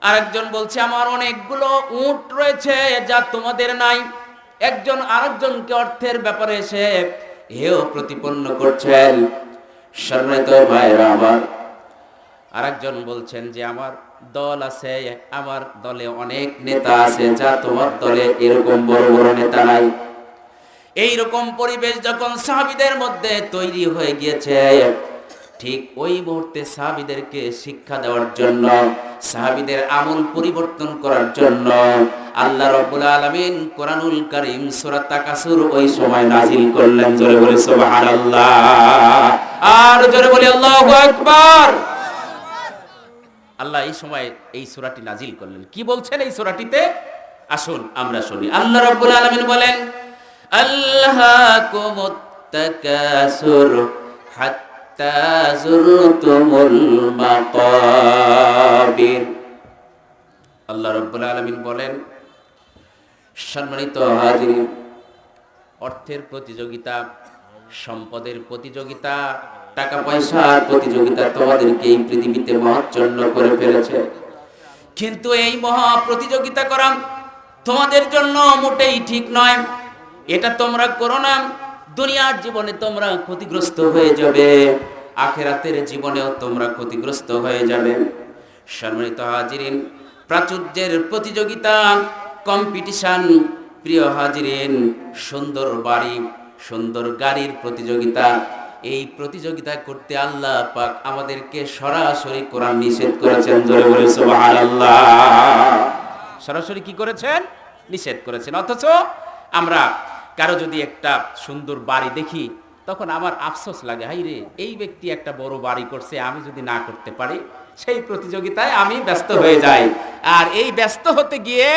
[SPEAKER 1] আরেকজন বলছে, আমার অনেকগুলো উট রয়েছে যা তোমাদের নাই। একজন আরেকজনকে অর্থের ব্যাপারে এসে হেও প্রতিপন্ন করছেন। সম্মানিত ভাইরা আমার, আরেকজন বলছেন যে আমার দল আছে, আমার দলে অনেক নেতা আছে যা তোমার দলে এরকম বড় বড় নেতা নাই। এইরকম পরিবেশ যখন সাহাবীদের মধ্যে তৈরি হয়ে গিয়েছে, ঠিক ওই মুহূর্তে সাহাবীদেরকে শিক্ষা দেওয়ার জন্য, সাহাবীদের আমল পরিবর্তন করার জন্য আল্লাহ রাব্বুল আলামিন কোরআনুল কারীম সূরা তাকাসুর ওই সময় নাজিল করলেন। জোরে বলি সুবহানাল্লাহ, আর জোরে বলি আল্লাহু আকবার। আল্লাহ এই সময় এই সূরাটি নাজিল করলেন। কি বলছেন এই সূরাটিতে? আসুন আমরা শুনি। আল্লাহ রাব্বুল আলামিন বলেন, আল্লাহাকুমুত তাকাসুর হাত্তা যুরতুমুল মাকাবির। আল্লাহ রাব্বুল আলামিন বলেন, সম্মানিত হাজিরিন, অর্থের প্রতিযোগিতা, সম্পদের প্রতিযোগিতা, টাকা পয়সার প্রতিযোগিতা তোমাদেরকে এই পৃথিবীতে মহাচ্ছন্ন করে ফেলেছে। কিন্তু এই মহা প্রতিযোগিতা করা তোমাদের জন্য মোটেই ঠিক নয়। এটা তোমরা করো না। দুনিয়ার জীবনে তোমরা ক্ষতিগ্রস্ত হয়ে যাবে, আখিরাতের জীবনেও তোমরা ক্ষতিগ্রস্ত হয়ে যাবে। সম্মানিত হাজিরিন, প্রাচুর্যের প্রতিযোগিতা, কম্পিটিশন, প্রিয় হাজিরিন, সুন্দর বাড়ি, সুন্দর গাড়ির প্রতিযোগিতা, এই প্রতিযোগিতা করতে আল্লাহ পাক আমাদেরকে সরাসরি কোরআন নিষেধ করেছেন। জোরে বলে সুবহানাল্লাহ। সরাসরি কি করেছেন? নিষেধ করেছেন। অথচ আমরা কারো যদি একটা সুন্দর বাড়ি দেখি, তখন আমার আফসোস লাগে, হাই রে, এই ব্যক্তি একটা বড় বাড়ি করছে, আমি যদি না করতে পারি। সেই প্রতিযোগিতায় আমি ব্যস্ত হয়ে যাই। আর এই ব্যস্ত হতে গিয়ে,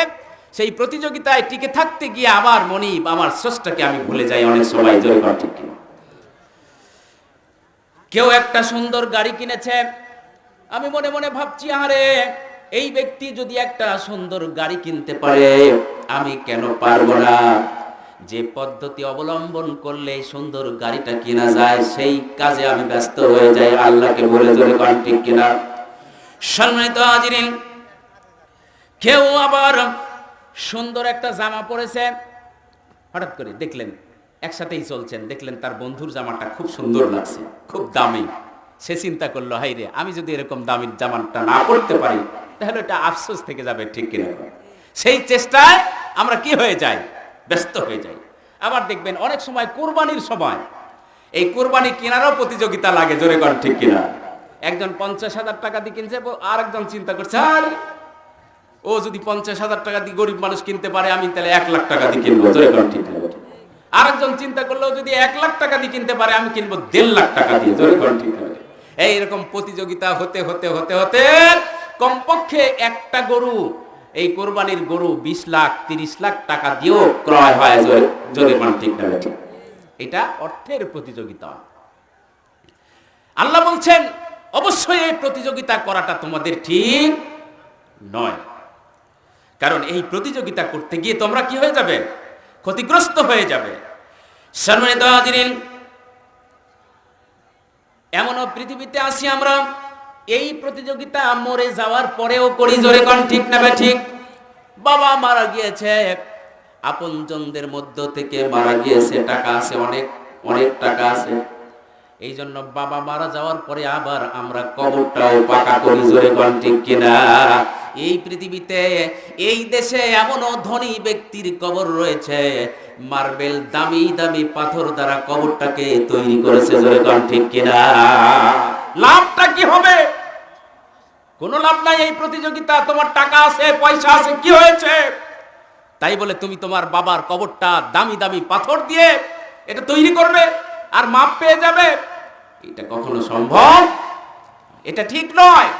[SPEAKER 1] সেই প্রতিযোগিতায় টিকে থাকতে গিয়ে আমার মনিব, আমার স্রষ্টাকে আমি ভুলে যাই অনেক সময়। জোরে কর ঠিক কিনা? কেউ একটা সুন্দর গাড়ি কিনেছে, আমি মনে মনে ভাবছি, আরে এই ব্যক্তি যদি একটা সুন্দর গাড়ি কিনতে পারে, আমি কেন পারবো না? যে পদ্ধতি অবলম্বন করলে সুন্দর গাড়িটা কিনা যায়, সেই কাজে আমি ব্যস্ত হয়ে যাই, আল্লাহকে বলে। জোরে কোন ঠিক কিনা? সম্মানিত হাজিরিন, কেউ আবার সুন্দর একটা জামা পরেছে, হঠাৎ করে দেখলেন একসাথেই চলছেন, দেখলেন তার বন্ধুর জামাটা খুব সুন্দর লাগছে, খুব দামি। সে চিন্তা করলো, হাই রে, আমি যদি এরকম দামি জামাটা না পরতে পারি তাহলে এটা আফসোস থেকে যাবে, ঠিক কিনা? সেই চেষ্টায় আমরা কি হয়ে যাই? ব্যস্ত হয়ে যাই। আবার দেখবেন অনেক সময় কোরবানির সময় এই কোরবানি কেনারও প্রতিযোগিতা লাগে। জোরে কর ঠিক কিনা? একজন 50,000 টাকা দিয়ে কিনছে, আর একজন চিন্তা করছে, আরে ও যদি 50,000 টাকা দিয়ে গরিব মানুষ কিনতে পারে, আমি তাহলে 1 লাখ টাকা দিয়ে কিনবো। জোরে কর ঠিক কিনা? আরেকজন চিন্তা করলো, যদি 1 লাখ টাকা দিয়ে কিনতে পারে, আমি কিনবো 1.5 লাখ টাকা দিয়ে। জোরে কর ঠিক কিনা? এইরকম প্রতিযোগিতা হতে হতে হতে হতে কমপক্ষে একটা গরু, এই কোরবানির গরু 20 লাখ 30 লাখ টাকা দিয়েও ক্রয় হয়। জোরে কর ঠিক না? এটা অর্থের প্রতিযোগিতা। আল্লাহ বলছেন, অবশ্যই এই প্রতিযোগিতা করাটা তোমাদের ঠিক নয়। কারণ এই প্রতিযোগিতা করতে গিয়ে তোমরা কি হয়ে যাবে? ক্ষতিগ্রস্ত হয়ে যাবে। সম্মানিত হাজিরিন, এমনও পৃথিবীতে আছি আমরা, এই প্রতিযোগিতা মরে যাওয়ার পরেও করি। জোরে কোন ঠিক না? ঠিক। বাবা মারা গিয়েছে, আপনজনদের মধ্য থেকে মারা গিয়েছে, টাকা আছে, অনেক অনেক টাকা আছে, এই জন্য বাবা মারা যাওয়ার পরে আবার আমরা কবরটাও পাকা করি। জোরে কোন ঠিক কিনা? এই পৃথিবীতে, এই দেশে এমনও ধনী ব্যক্তির কবর রয়েছে, মার্বেল দামি দামি পাথর দ্বারা কবরটাকে তৈরি করেছে। জোরে কোন ঠিক কিনা? লাভটা কি হবে? কোনো লাভ নাই এই প্রতিযোগিতা। তোমার টাকা আছে, পয়সা আছে, কি হয়েছে? তাই বলে তুমি তোমার বাবার কবরটা দামি দামি পাথর দিয়ে এটা তৈরি করবে আর মাপ পেয়ে যাবে? এটা কখনো সম্ভব? এটা ঠিক নয়।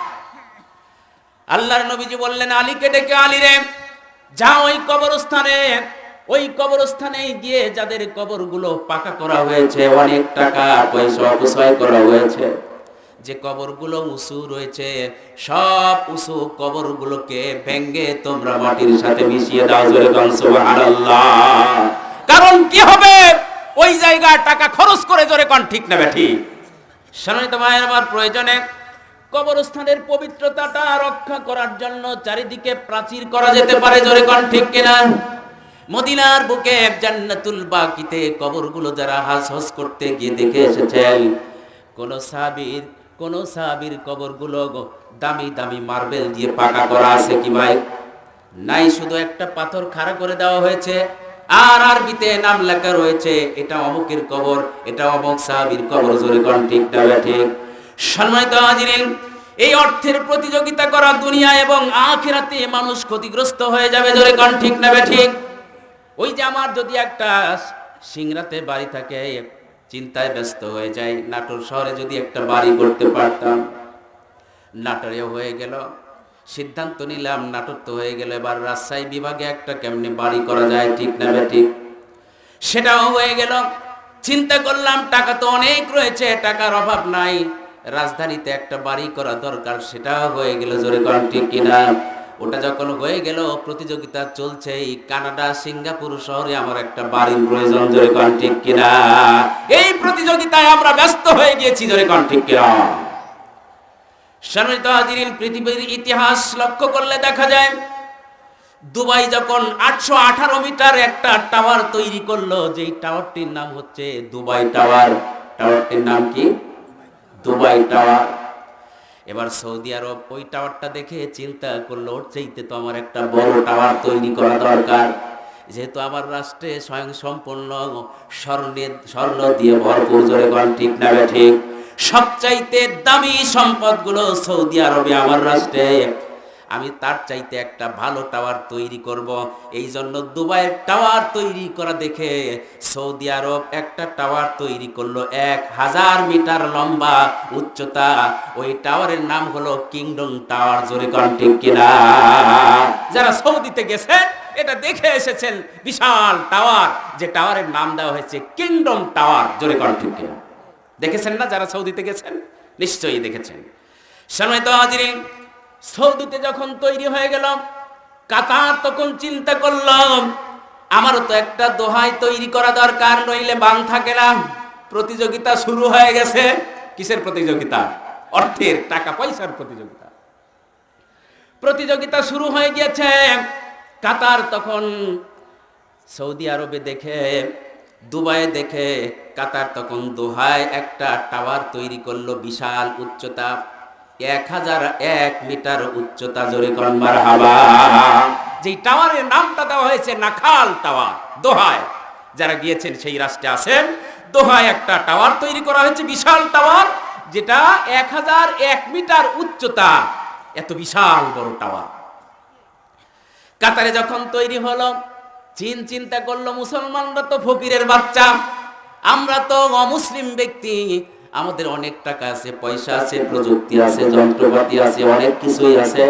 [SPEAKER 1] আল্লাহর নবীজি বললেন, আলীকে ডেকে, আলী রে, যা ওই কবরস্থানে গিয়ে যাদের কবরগুলো পাকা করা হয়েছে, অনেক টাকা পয়সা অপচয় করা হয়েছে, যে কবরগুলো উঁচু রয়েছে, সব উঁচু কবরগুলোকে ভেঙ্গে তোমরা মাটির সাথে মিশিয়ে দাও। জোরে বল সুবহানাল্লাহ। কারণ কি হবে? ওই জায়গায় টাকা খরচ করে। জোরে কোন ঠিক না? ঠিক। সম্মানিত ভাইয়ের আমার, প্রয়োজনে কবরস্থানের পবিত্রতাটা রক্ষা করার জন্য চারিদিকে প্রাচীর করা যেতে পারে। জোরে কোন ঠিক কিনা? মদিনার বুকে জান্নাতুল বাকিতে কবরগুলো যারা হজ করতে গিয়ে দেখে এসেছেন, কোন সাহাবীর কবরগুলো দামি দামি মার্বেল দিয়ে পাকা করা আছে কি ভাই? নাই, শুধু একটা পাথর খাড়া করে দেওয়া হয়েছে, আর আরবিতে নাম লেখা রয়েছে, এটা অমুকের কবর, এটা অমুক সাহাবীর কবর। জোরে কোন ঠিক না? ঠিক। সম্মানিত হাজিরিন, এই অর্থের প্রতিযোগিতা করা দুনিয়া এবং আখিরাতে মানুষ ক্ষতিগ্রস্ত হয়ে যাবে। জোরে কোন ঠিক না? ঠিক। ওই যে আমার যদি একটা সিংড়াতে বাড়ি থাকে, চিন্তায় ব্যস্ত হয়ে যায়, নাটোর শহরে যদি একটা বাড়ি করতে পারতাম, নাটোরেও হয়ে গেল, সিদ্ধান্ত নিলাম নাটোর তো হয়ে গেল, এবার রাজশাহী বিভাগে একটা কেমনে বাড়ি করা যায়, ঠিক না? ঠিক। সেটাও হয়ে গেল। চিন্তা করলাম টাকা তো অনেক রয়েছে, টাকার অভাব নাই, রাজধানীতে একটা বাড়ি করা দরকার, সেটাও হয়ে গেল। জোরে কোন ঠিক কিনা? ওটা যখন হয়ে গেল, প্রতিযোগিতা চলছে, এই কানাডা সিঙ্গাপুর শহরে আমার একটা বাড়ির প্রয়োজন। জোরে কোন ঠিক কিনা? এই প্রতিযোগিতায় আমরা ব্যস্ত হয়ে গিয়েছি। জোরে কোন ঠিক কিনা? সম্মানিত হাজিরিন, পৃথিবীর ইতিহাস লক্ষ্য করলে দেখা যায়, দুবাই যখন 818 মিটার একটা টাওয়ার তৈরি করলো, যেই টাওয়ারটির নাম হচ্ছে দুবাই টাওয়ার। টাওয়ারটির নাম কি? Dubai tower. এবার সৌদি আরব ওই টাওয়ারটা দেখে চিন্তা করলো, ওর চাইতে তো আমার একটা বড় টাওয়ার তৈরি করা দরকার, যেহেতু আমার রাষ্ট্রে স্বয়ং সম্পূর্ণ স্বর্ণ দিয়ে ভরপুর। জোরে কোন ঠিক না? ঠিক। সবচাইতে দামি সম্পদগুলো সৌদি আরবে আমার রাষ্ট্রে, আমি তার চাইতে একটা ভালো টাওয়ার তৈরি করব। এই জন্য দুবাইয়ের টাওয়ার তৈরি করা দেখে সৌদি আরব একটা টাওয়ার তৈরি করলো 1000 মিটার লম্বা উচ্চতা। ওই টাওয়ারের নাম হলো কিংডম টাওয়ার। জোরে কোন ঠিক কিনা? যারা সৌদিতে গেছেন এটা দেখে এসেছেন, বিশাল টাওয়ার, যে টাওয়ারের নাম দেওয়া হয়েছে কিংডম টাওয়ার। জোরে কোন ঠিক কিনা? দেখেছেন না যারা সৌদিতে গেছেন? নিশ্চয়ই দেখেছেন। সম্মানিত হাজিরিন, সৌদিতে যখন তৈরি হয়ে গেল, কাতার তখন চিন্তা করলাম আমারও তো একটা দোহাই তৈরি করা দরকার, নইলে বান থাকে না। প্রতিযোগিতা শুরু হয়ে গেছে। কিসের প্রতিযোগিতা? অর্থের, টাকা পয়সার প্রতিযোগিতা। প্রতিযোগিতা শুরু হয়ে গিয়েছে। কাতার তখন সৌদি আরবে দেখে, দুবাইয়ে দেখে, কাতার তখন দোহায় একটা টাওয়ার তৈরি করলো বিশাল উচ্চতা, 1001 মিটার উচ্চতা। জোরে কোন মারহাবা। যেই টাওয়ারের নামটা দেওয়া হয়েছে নাখাল টাওয়ার। দোহায় যারা গিয়েছেন সেই রাষ্ট্রে আছেন, দোহায় একটা টাওয়ার তৈরি করা হয়েছে, বিশাল টাওয়ার, যেটা 1001 মিটার উচ্চতা। এত বিশাল বড় টাওয়ার কাতারে যখন তৈরি হলো, চীন চিন্তা করলো মুসলমানরা তো ফকিরের বাচ্চা, আমরা তো অমুসলিম ব্যক্তি, আমাদের অনেক টাকা আছে, পয়সা আছে, প্রযুক্তি আছে, যন্ত্রপাতি আছে, অনেক কিছুই আছে।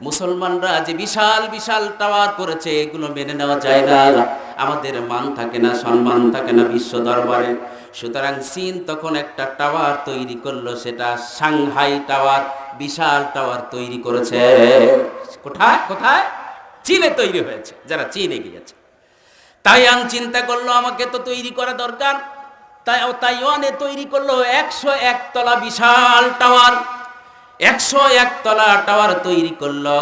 [SPEAKER 1] মুসলমানরা যে বিশাল বিশাল টাওয়ার করেছে এগুলো মেনে নেওয়া যায় না, আমাদের মান থাকে না, সম্মান থাকে না বিশ্ব দরবারে। সুতরাং চীন তখন একটা টাওয়ার তৈরি করলো, সেটা সাংহাই টাওয়ার, বিশাল টাওয়ার তৈরি করেছে। কোথায় কোথায়? চীনে তৈরি হয়েছে। যারা চীনে গিয়েছে, তাইওয়ান চিন্তা করলো আমাকে তো তৈরি করা দরকার। তাইওয়ানে তৈরি করলো 101 তলা বিশাল টাওয়ার। 101 তলা টাওয়ার তৈরি করলো।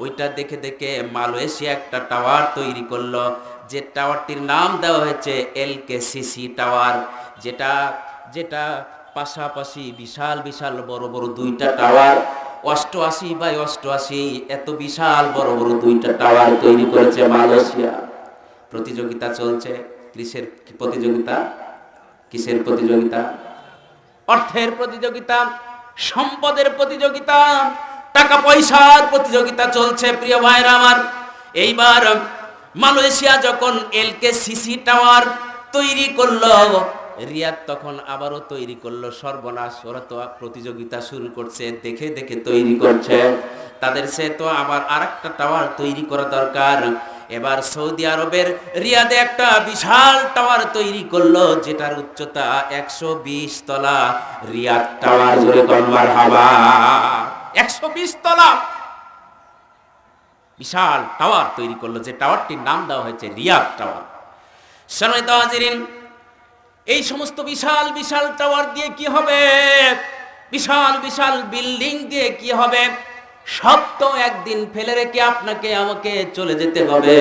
[SPEAKER 1] ওইটা দেখে দেখে মালয়েশিয়া একটা টাওয়ার তৈরি করলো, যে টাওয়ারটির নাম দেওয়া হয়েছে এলকেসিসি টাওয়ার, যেটা যেটা পাশাপাশি বিশাল বিশাল বড় বড় দুইটা টাওয়ার, 88 বাই 88, এত বিশাল বড় বড় দুইটা টাওয়ার তৈরি করেছে মালয়েশিয়া। প্রতিযোগিতা চলছে। কিসের প্রতিযোগিতা? কিসের প্রতিযোগিতা? অর্থের প্রতিযোগিতা, সম্পদের প্রতিযোগিতা, টাকা পয়সার প্রতিযোগিতা চলছে। প্রিয় ভাইরা আমার, এইবার মালয়েশিয়া যখন এলকেসিসি টাওয়ার তৈরি করলো, রিয়াদ তখন আবারও তৈরি করলো। সর্বনাশ, ওরা তো প্রতিযোগিতা শুরু করছে, দেখে দেখে তৈরি করছে, তাদের সে তো আবার আরেকটা টাওয়ার তৈরি করা দরকার। এবার সৌদি আরবের রিয়াদে একটা বিশাল টাওয়ার তৈরি করলো, যেটার উচ্চতা 120 তলা। রিয়াদ টাওয়ার। জোরে কোন মারহাবা। 120 তলা বিশাল টাওয়ার তৈরি করলো, যে টাওয়ারটির নাম দেওয়া হয়েছে রিয়াদ টাওয়ার। সম্মানিত হাজিরিন, এই সমস্ত বিশাল বিশাল টাওয়ার দিয়ে কি হবে? বিশাল বিশাল বিল্ডিং দিয়ে কি হবে? সব তো একদিন ফেলে রেখে আপনাকে আমাকে চলে যেতে হবে।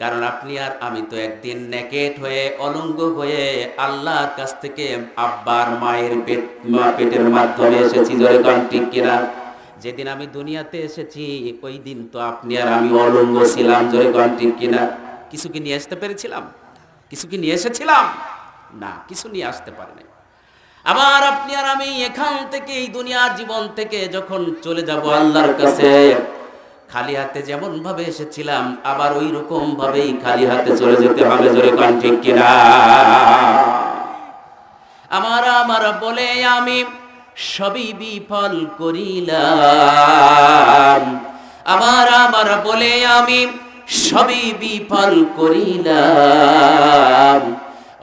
[SPEAKER 1] কারণ আপনি আর আমি তো একদিন নেকেট হয়ে, অলঙ্গ হয়ে আল্লাহর কাছ থেকে আব্বার মায়ের পেটের মাধ্যমে এসেছি। জোরে কোন ঠিক কিনা? যেদিন আমি দুনিয়াতে এসেছি ওই দিন তো আপনি আর আমি অলঙ্গ ছিলাম। জোরে কোন ঠিক কিনা? কিছু কি নিয়ে আসতে পেরেছিলাম? কিছু কি নিয়ে এসেছিলাম? না, কিছু নিয়ে আসতে পারিনি। আবার আপনি আর আমি এখান থেকে, এই দুনিয়ার জীবন থেকে যখন চলে যাব আল্লাহর কাছে, খালি হাতে যেমন ভাবে এসেছিলাম আবার ওই রকম ভাবেই খালি হাতে চলে যেতে হবে। জোরে কোন ঠিক কিনা? আমার বলে আমি সবই বিফল করিলাম, আমার বলে আমি সবই বিফল করিলাম,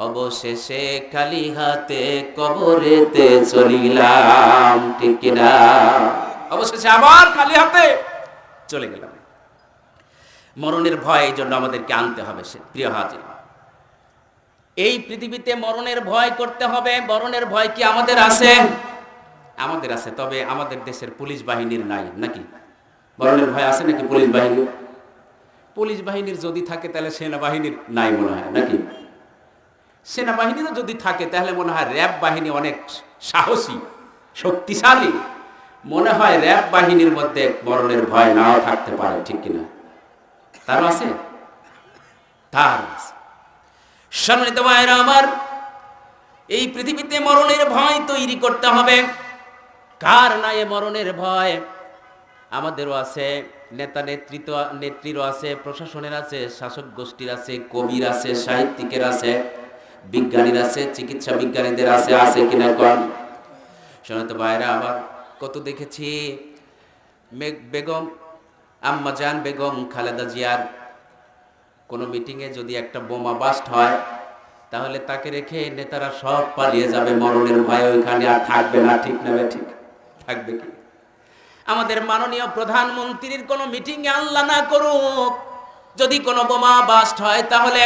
[SPEAKER 1] অবশেষে খালি হাতে কবরেতে চলিলাম। ঠিক কিনা? অবশেষে আবার খালি হাতে চলে গেলাম। মরণের ভয় এই জন্য আমাদেরকে আনতে হবে। প্রিয় হাজির, এই পৃথিবীতে মরণের ভয় করতে হবে। মরণের ভয় কি আমাদের আছে? আমাদের আছে, তবে আমাদের দেশের পুলিশ বাহিনীর নাই। নাকি মরণের ভয় আছে নাকি পুলিশ বাহিনী? পুলিশ বাহিনীর যদি থাকে তাহলে সেনাবাহিনীর নাই মনে হয়। নাকি সেনাবাহিনীরও যদি থাকে তাহলে মনে হয় র্যাব বাহিনী অনেক সাহসী, শক্তিশালী। মনে হয় র্যাব বাহিনীর মধ্যে মরণের ভয় নাও থাকতে পারে। ঠিক কিনা? তার আছে, তার আছে। সম্মানিত ভাইরা আমার, এই পৃথিবীতে মরণের ভয় তৈরি করতে হবে। কার নাই মরণের ভয়? আমাদেরও আছে, নেতা নেত্রীরও আছে, প্রশাসনের আছে, শাসক গোষ্ঠীর আছে, কবির আছে, সাহিত্যিকের আছে, বিজ্ঞানীর আছে, চিকিৎসা বিজ্ঞানীদের আছে, আছে কিনা কম? শোনাতো ভাইরা আবার কত দেখেছি বেগম আম্মাজান বেগম খালেদা জিয়ার কোনো মিটিংয়ে যদি একটা বোমা বাস্ট হয়, তাহলে তাকে রেখে নেতারা সব পালিয়ে যাবে, মরণের ভয় ওইখানে আর থাকবে না। ঠিক না ঠিক? থাকবে কি? আমাদের মাননীয় প্রধানমন্ত্রীর কোনো মিটিংয়ে আল্লাহ না করুক যদি কোনো বোমা বাস্ট হয়, তাহলে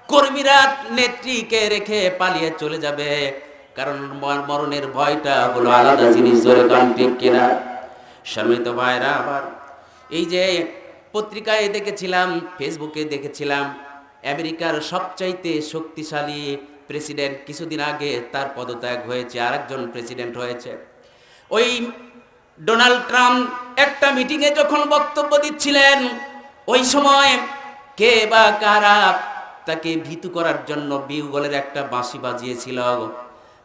[SPEAKER 1] কর্মীরা নেত্রীকে রেখে পালিয়ে চলে যাবে, কারণ মরণের ভয়টা হলো আলাদা জিনিস। ধরে কান ঠিক কিনা? সম্মানিত ভাইরা আবার এই যে পত্রিকায় দেখেছিলাম, ফেসবুকে দেখেছিলাম, আমেরিকার সবচাইতে শক্তিশালী প্রেসিডেন্ট কিছুদিন আগে তার পদত্যাগ হয়েছে, আরেকজন প্রেসিডেন্ট হয়েছে। ওই ডোনাল্ড ট্রাম্প একটা মিটিংয়ে যখন বক্তব্য দিচ্ছিলেন, ওই সময় কে বা কারা তাকে ভীতু করার জন্য বিউগলের একটা বাঁশি বাজিয়েছিল।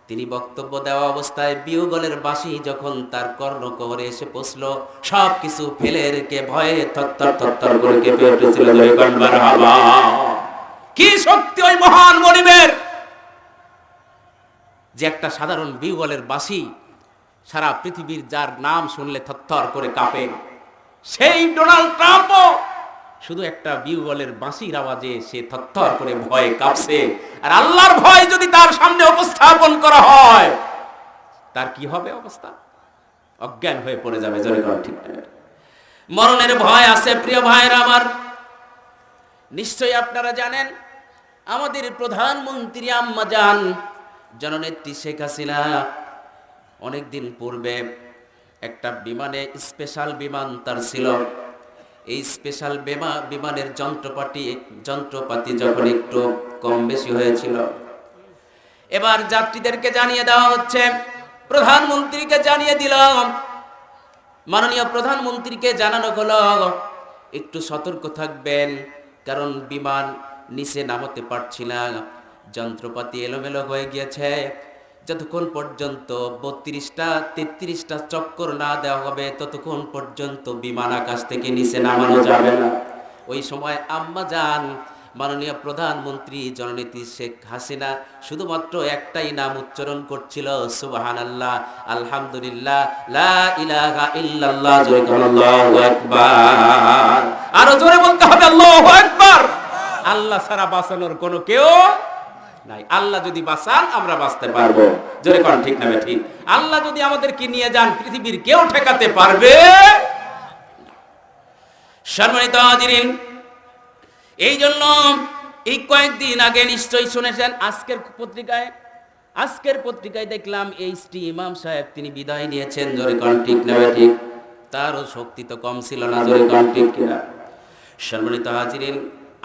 [SPEAKER 1] তিনি বক্তব্য দেওয়া অবস্থায় বিউগলের বাঁশি যখন তার কর্ণকোহরে এসে পৌঁছল, সব কিছু ফেলে রেখে ভয়ে থরথর থরথর করে কেঁপে উঠেছিল। কি শক্তি ওই মহান মনিবের, যে একটা সাধারণ বিউগলের বাঁশি সারা পৃথিবীর যার নাম শুনলে থরথর করে কাঁপে, সেই ডোনাল্ড ট্রাম্পও শুধু একটা বিউগলের বাঁশির আওয়াজে সে থরথর করে ভয়ে কাঁপছে। আর আল্লাহর ভয় যদি তার সামনে উপস্থাপন করা হয়, তার কি হবে অবস্থা? অজ্ঞান হয়ে পড়ে যাবে। জোরে কর ঠিক না? মরণের ভয় আছে প্রিয় ভাইরা আমার। নিশ্চয়ই আপনারা জানেন, আমাদের প্রধানমন্ত্রী আম্মা জান জননেত্রী শেখ হাসিনা অনেকদিন পূর্বে একটা বিমানে, স্পেশাল বিমান তার ছিল। এই স্পেশাল বিমানের যন্ত্রপাতি যখন একটু কম বেশি হয়েছিল, এবার যাত্রীদেরকে জানিয়ে দেওয়া হচ্ছে, প্রধানমন্ত্রীকে জানিয়ে দিলাম, মাননীয় প্রধানমন্ত্রীকে জানানো হলো একটু সতর্ক থাকবেন, কারণ বিমান নিচে নামাতে পারছি না, যন্ত্রপাতি এলোমেলো হয়ে গিয়েছে। যতক্ষণ পর্যন্ত 32টা 33টা চক্কর না দেওয়া হবে, ততক্ষণ পর্যন্ত বিমান আকাশ থেকে নিচে নামানো যাবে না। ওই সময় আম্মা জান মাননীয় প্রধানমন্ত্রী জননেত্রী শেখ হাসিনা শুধুমাত্র একটাই নাম উচ্চারণ করছিল, সুবহানাল্লাহ, আলহামদুলিল্লাহ, লা ইলাহা ইল্লাল্লাহ। জোরে বলো আল্লাহু আকবার। আরো জোরে বলতে হবে আল্লাহু আকবার। আল্লাহ ছাড়া বাঁচানোর কোনো কেউ নাই। আল্লাহ যদি বাঁচান আমরা বাঁচতে পারবো। জোরে কোন ঠিক না ঠিক? আল্লাহ যদি আমাদেরকে নিয়ে যান, পৃথিবীর কেউ ঠেকাতে পারবে? সম্মানিত হাজিরিন, এই জন্য এই কয়েকদিন আগে নিশ্চয়ই শুনেছেন, আজকের পত্রিকায় দেখলাম এইচটি ইমাম সাহেব তিনি বিদায় নিয়েছেন। জোরে কোন ঠিক না ঠিক? তারও শক্তি তো কম ছিল না। জোরে কোন ঠিক কিনা? সম্মানিত হাজিরিন,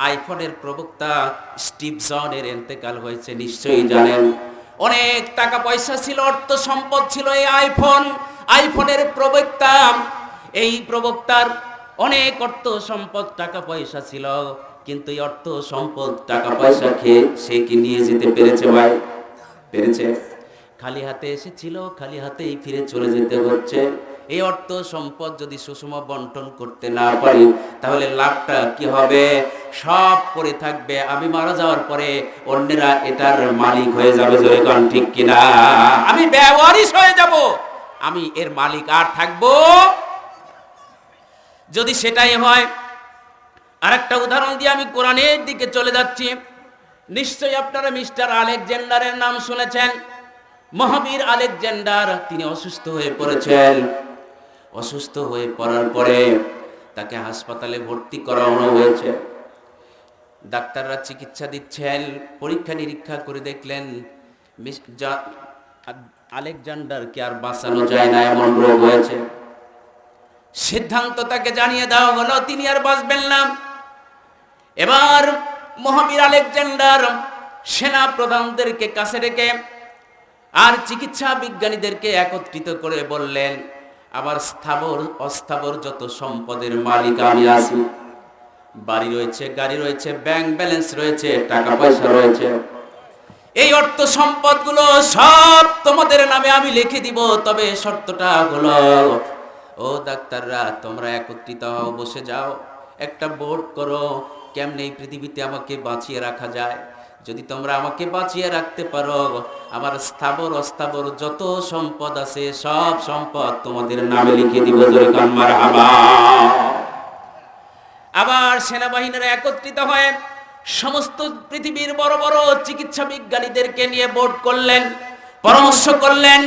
[SPEAKER 1] আইফোনের প্রবক্তা স্টিভ জনের ইন্তেকাল হয়েছে, নিশ্চয়ই জানেন। অনেক টাকা পয়সা ছিল, অর্থ সম্পদ ছিল এই আইফোনের প্রবক্তা। এই প্রবক্তার অনেক অর্থ সম্পদ, টাকা পয়সা ছিল, কিন্তু এই অর্থ সম্পদ টাকা পয়সা খেয়ে সে কি নিয়ে যেতে পেরেছে ভাই? পেরেছে? খালি হাতে এসেছিল, খালি হাতেই ফিরে চলে যেতে হচ্ছে। এই অর্থ সম্পদ যদি সুষম বন্টন করতে না পারি, তাহলে লাভটা কি হবে? সব পড়ে থাকবে। আমি মারা যাওয়ার পরে অন্যেরা এটার মালিক হয়ে যাবে। জোরে কোন ঠিক কিনা? আমি বেওয়ারিশ হয়ে যাব, আমি এর মালিক আর থাকবো। যদি সেটাই হয়, আরেকটা উদাহরণ দিয়ে আমি কোরআনের দিকে চলে যাচ্ছি। নিশ্চয়ই আপনারা মিস্টার আলেকজান্ডারের নাম শুনেছেন। মহাবীর আলেকজান্ডার তিনি অসুস্থ হয়ে পড়েছেন। অসুস্থ হয়ে পড়ার পরে তাকে হাসপাতালে ভর্তি করানো হয়েছে। ডাক্তাররা চিকিৎসা দিচ্ছেন, পরীক্ষা নিরীক্ষা করে দেখলেন আলেকজান্ডারকে আর বাঁচানো যায় না, এমন রোগ হয়েছে। সিদ্ধান্ত তাকে জানিয়ে দেওয়া হলো তিনি আর বাঁচবেন না। এবার মহাবীর আলেকজান্ডার সেনা প্রধানদেরকে কাছে ডেকে আর চিকিৎসা বিজ্ঞানীদেরকে একত্রিত করে বললেন, আমার স্থাবর অস্থাবর যত সম্পদের মালিক আমি আছি। বাড়ি রয়েছে, গাড়ি রয়েছে, ব্যাংক ব্যালেন্স রয়েছে, টাকা পয়সা রয়েছে। এই অর্থ সম্পদগুলো সব তোমাদের নামে আমি লিখে দিব, তবে শর্তটা হলো ও ডাক্তাররা, তোমরা একত্রিত হও, বসে যাও, একটা বোর্ড করো, কেমনে এই পৃথিবীতে আমাকে বাঁচিয়ে রাখা যায়। যদি তোমরা আমাকে বাঁচিয়ে রাখতে পারো, আমার স্থাবর অস্থাবর যত সম্পদ আছে সব সম্পদ তোমাদের নামে লিখে দিব। জোরে কান মারহাবা। আবার সেনাবাহিনীরা একত্রিত হয়ে সমস্ত পৃথিবীর বড় বড় চিকিৎসা বিজ্ঞানীদেরকে নিয়ে বোর্ড করলেন, পরামর্শ করলেন,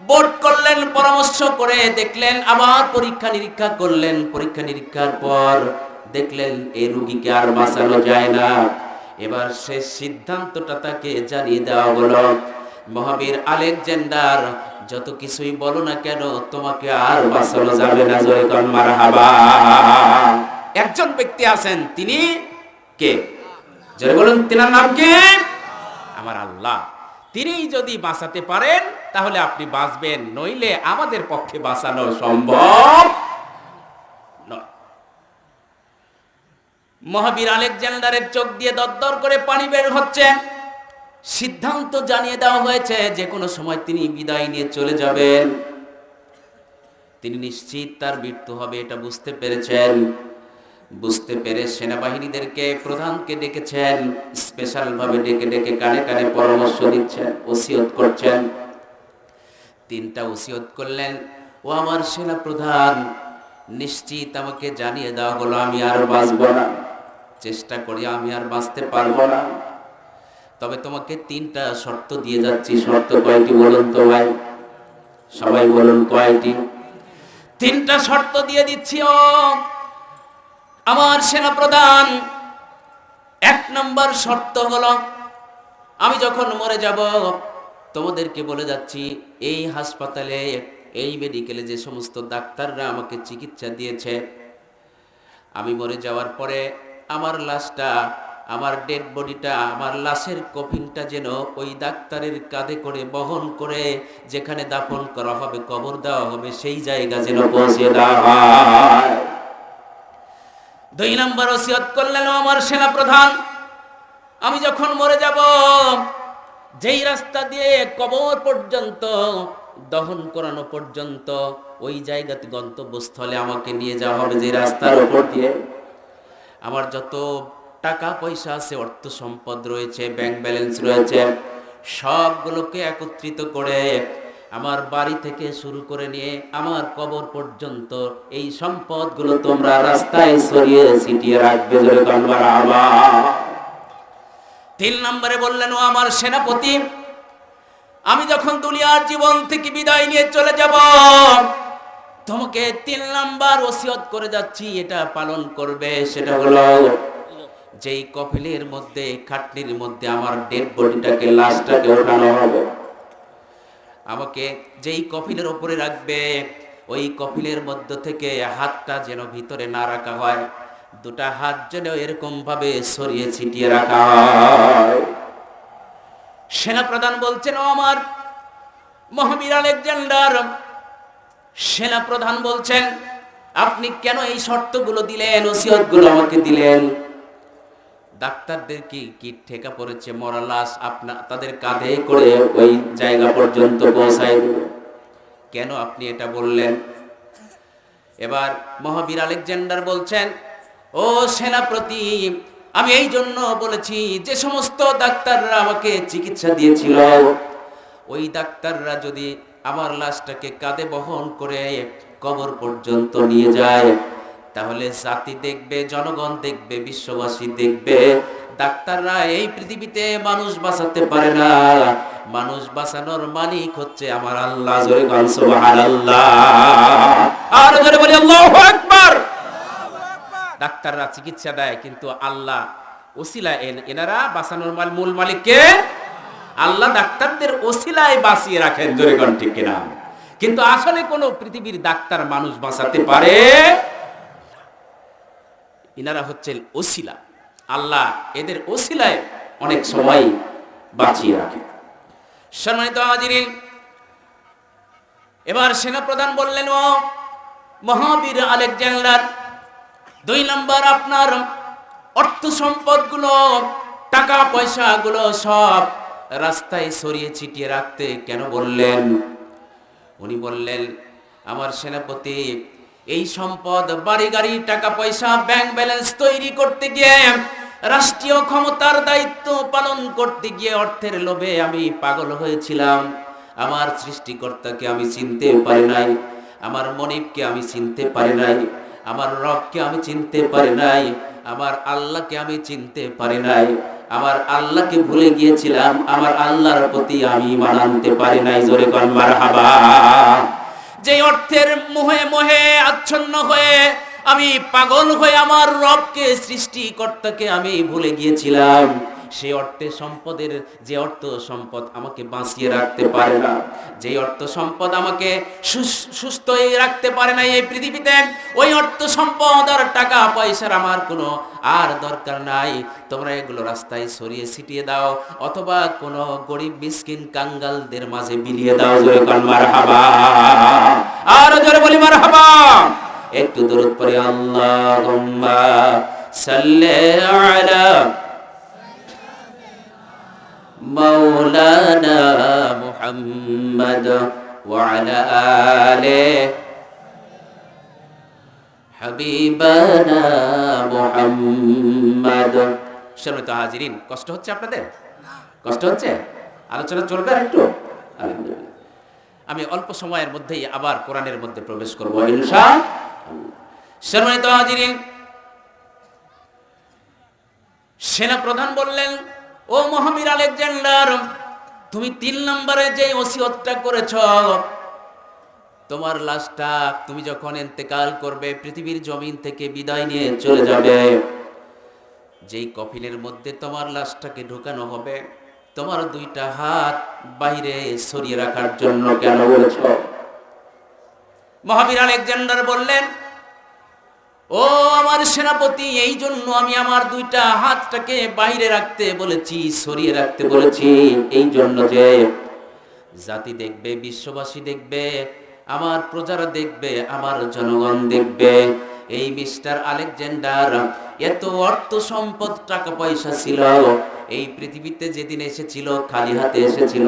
[SPEAKER 1] বোর্ড করলেন, পরামর্শ করে দেখলেন, আবার পরীক্ষা নিরীক্ষা করলেন। পরীক্ষা নিরীক্ষার পর দেখলেন এই রোগীকে আর বাঁচানো যায় না। এবার শেষ সিদ্ধান্তটা তাকে জানিয়ে দেওয়া হলো, মহাবীর আলেকজান্ডার, যত কিছুই বলো না কেন তোমাকে আর বাঁচানো যাবে না। জয় কর মারহাবা। একজন ব্যক্তি আছেন, তিনি কে? যারা বলুন তিনার নাম কি? আমার আল্লাহ। তিনি যদি বাঁচাতে পারেন তাহলে আপনি বাঁচবেন, নইলে আমাদের পক্ষে বাঁচানো সম্ভব নয়। মহাবীর আলেকজান্ডারের চোখ দিয়ে দরদর করে পানি বের হচ্ছে। সিদ্ধান্ত জানিয়ে দেওয়া হয়েছে যে কোনো সময় তিনি বিদায় নিয়ে চলে যাবেন। তিনি নিশ্চিত তার মৃত্যু হবে, এটা বুঝতে পেরেছেন। বুঝতে পেরে সেনাবাহিনীদেরকে, প্রধানকে ডেকেছেন, স্পেশাল ভাবে ডেকে ডেকে কানে কানে পরামর্শ দিচ্ছেন, ওসিয়ত করছেন। তিনটা ওসিয়ত করলেন, ও আমার সেনা প্রধান, নিশ্চিত আমাকে জানিয়ে দেওয়া হলো আমি আর বাঁচব না, চেষ্টা করি আমি আর বাঁচতে পারবো না, তবে তোমাকে তিনটা শর্ত দিয়ে যাচ্ছি। শর্ত কয়টি বলুন তো ভাই? সবাই বলুন কয়টি? তিনটা শর্ত দিয়ে দিচ্ছি ও আমার সেনা প্রধান। এক নম্বর শর্ত হলো, আমি যখন মরে যাব তোমাদেরকে বলে যাচ্ছি, এই হাসপাতালে, এই মেডিকেলে যে সমস্ত ডাক্তাররা আমাকে চিকিৎসা দিয়েছে, আমি মরে যাওয়ার পরে আমার লাশটা, আমার ডেড বডিটা, আমার লাশের কফিনটা যেন ওই ডাক্তারের কাঁধে করে বহন করে যেখানে দাফন করা হবে, কবর দেওয়া হবে, সেই জায়গা যেন পৌঁছে দেওয়া হয়। দুই নম্বর ওসিয়ত করলেন আমার সেনা প্রধান, আমি যখন মরে যাব যেই রাস্তা দিয়ে কবর পর্যন্ত, দহন করানো পর্যন্ত, ওই জায়গাতে গন্তব্যস্থলে আমাকে নিয়ে যাওয়া হবে, যে রাস্তার উপর দিয়ে আমার যত টাকা পয়সা আছে, অর্থ সম্পদ রয়েছে, ব্যাংক ব্যালেন্স রয়েছে, সবগুলোকে একত্রিত করে আমার বাড়ি থেকে শুরু করে নিয়ে আমার কবর পর্যন্ত এই সম্পদগুলো তোমরা রাস্তায় ছড়িয়ে ছিটিয়ে রাখবে। জোরে মারহাবা। তিন নম্বরে বললেন, ও আমার সেনাপতি, আমি যখন দুনিয়ার জীবন থেকে বিদায় নিয়ে চলে যাব তোমাকে তিন নাম্বার ওসিয়ত করে যাচ্ছি, এটা পালন করবে। সেটা হলো, যেই কফিনের মধ্যে, খাটনির মধ্যে আমার ডেড বডিটাকে, লাশটাকে ওঠানো হবে, আমাকে যেই কফিনের উপরে রাখবে ওই কফিনের মধ্য থেকে হাতটা যেন ভিতরে না রাখা হয়, দুটা হাত যেন এরকম ভাবে ছড়িয়ে ছিটিয়ে রাখা হয়। সেনাপ্রধান বলছেন, ও আমার মহাবীর আলেকজান্ডার, সেনাপ্রধান বলছেন, আপনি কেন এই শর্তগুলো দিলেন, ওসিয়তগুলো আমাকে দিলেন? ডাক্তারদের কি ঠেকা পড়েছে মরা লাশ তাদের কাঁধে করে ওই জায়গা পর্যন্ত পৌঁছায় দেবে, কেন আপনি এটা বললেন? এবার মহাবীর আলেকজান্ডার বলছেন, ও সেনাপতি, আমি এই জন্য বলেছি, যে সমস্ত ডাক্তাররা আমাকে চিকিৎসা দিয়েছিল, ওই ডাক্তাররা যদি আমার লাশটাকে কাঁধে বহন করে কবর পর্যন্ত নিয়ে যায়, তাহলে জাতি দেখবে, জনগণ দেখবে, বিশ্ববাসী দেখবে, ডাক্তাররা এই পৃথিবীতে মানুষ বাঁচাতে পারে না, মানুষ বাঁচানোর মালিক হচ্ছে আমার আল্লাহ। জোরে বলেন সুবহানাল্লাহ। আর জোরে বলি আল্লাহু আকবার। ডাক্তাররা চিকিৎসা দেয়, কিন্তু আল্লাহ ওসিলা, এনারা বাঁচানোর মূল মালিক কে? আল্লাহ ডাক্তারদের ওসিলায় বাঁচিয়ে রাখেন। জোরে কোন ঠিক কিনা? কিন্তু আসলে কোন পৃথিবীর ডাক্তার মানুষ বাঁচাতে পারে? ইনারা হচ্ছেন ওসিলা, আল্লাহ এদের ওসিলায় অনেক সময় বাঁচিয়ে রাখে। সম্মানিত হাজিরিন, এবার সেনাপ্রধান বললেন, ও মহাবীর আলেকজান্ডার, দুই নম্বর আপনার অর্থ সম্পদগুলো, টাকা পয়সাগুলো সব রাস্তায় ছড়িয়ে ছিটিয়ে রাখতে কেন বললেন? উনি বললেন, আমার সেনাপতি, এই সম্পদ, বাড়ি গাড়ি, টাকা পয়সা, ব্যাংক ব্যালেন্স তৈরি করতে গিয়ে, রাষ্ট্রীয় ক্ষমতার দায়িত্ব পালন করতে গিয়ে অর্থের লোভে আমি পাগল হয়েছিলাম। আমার সৃষ্টিকর্তাকে আমি চিনতে পারি নাই, আমার মনিবকে আমি চিনতে পারি নাই, আমার রবকে আমি চিনতে পারি নাই, আমার আল্লাহকে আমি চিনতে পারি নাই। আমার আল্লাহকে ভুলে গিয়েছিলাম, আমার আল্লাহর প্রতি আমি ঈমান আনতে পারি নাই। জোরে কোন মারহাবা। যে অর্থের মোহে মোহে আচ্ছন্ন হয়ে আমি পাগল হয়ে আমার রবকে, সৃষ্টিকর্তাকে আমি ভুলে গিয়েছিলাম, সেই অর্থে সম্পদের, যে অর্থ সম্পদ আমাকে বাঁচিয়ে রাখতে পারে না, যে অর্থ সম্পদ আমাকে সুস্থ রাখতে পারে না এই পৃথিবীতে, ওই অর্থ সম্পদ আর টাকা পয়সার আমার কোনো আর দরকার নাই। তোমরা এগুলো রাস্তায় ছড়িয়ে ছিটিয়ে দাও, অথবা কোনো গরিব মিসকিন কাঙ্গালদের মাঝে বিলিয়ে দাও। জোরে কোন মারহাবা। আর জোরে বলি মারহাবা। একটু দরুদ পড়ে আল্লাহুম্মা সাল্লি আলা মাওলানা মুহাম্মদ ওয়া আলা আলি হাবিবানা মুহাম্মদ। সম্মানিত হাজিরিন, কষ্ট হচ্ছে আপনাদের? কষ্ট হচ্ছে? আলোচনা চলবে আর একটু? আলহামদুলিল্লাহ। আমি অল্প সময়ের মধ্যেই আবার কোরআনের মধ্যে প্রবেশ করব ইনশাআল্লাহ। সম্মানিত হাজিরিন, সেনা প্রধান বললেন, ও মহাবীর আলেকজান্ডার, তুমি 3 নম্বরে যে ওসিয়তটা করেছ, তোমার লাশটা তুমি যখন ইন্তেকাল করবে, পৃথিবীর জমিন থেকে বিদায় নিয়ে চলে যাবে, যেই কফিনের মধ্যে তোমার লাশটাকে ঢোকানো হবে, তোমার 2টা হাত বাইরে সরিয়ে রাখার জন্য কেন বলেছ? মহাবীর আলেকজান্ডার বললেন, ও আমার সেনাপতি, এই জন্য আমি আমার 2টা হাতটাকে বাইরে রাখতে বলেছি, সরিয়ে রাখতে বলেছি, এই জন্য যে জাতি দেখবে, বিশ্ববাসী দেখবে, আমার প্রজারা দেখবে, আমার জনগণ দেখবে, এই মিস্টার আলেকজান্ডার এত অর্থ সম্পদ, টাকা পয়সা ছিল, এই পৃথিবীতে যেদিন এসেছিল খালি হাতে এসেছিল,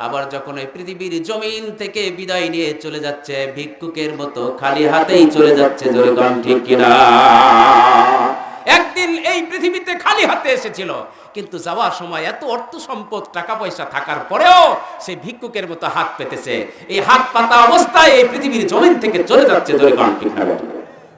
[SPEAKER 1] আবার যখন এই পৃথিবীর জমিন থেকে বিদায় নিয়ে চলে যাচ্ছে, ভিক্ষুকের মতো খালি হাতেই চলে যাচ্ছে। জোরে কোন ঠিক কিনা? একদিন এই পৃথিবীতে খালি হাতে এসেছিল, কিন্তু যাওয়ার সময় এত অর্থ সম্পদ, টাকা পয়সা থাকার পরেও সে ভিক্ষুকের মতো হাত পেতেছে। এই হাত পাতা অবস্থায় এই পৃথিবীর জমিন থেকে চলে যাচ্ছে। জোরে কোন ঠিক না?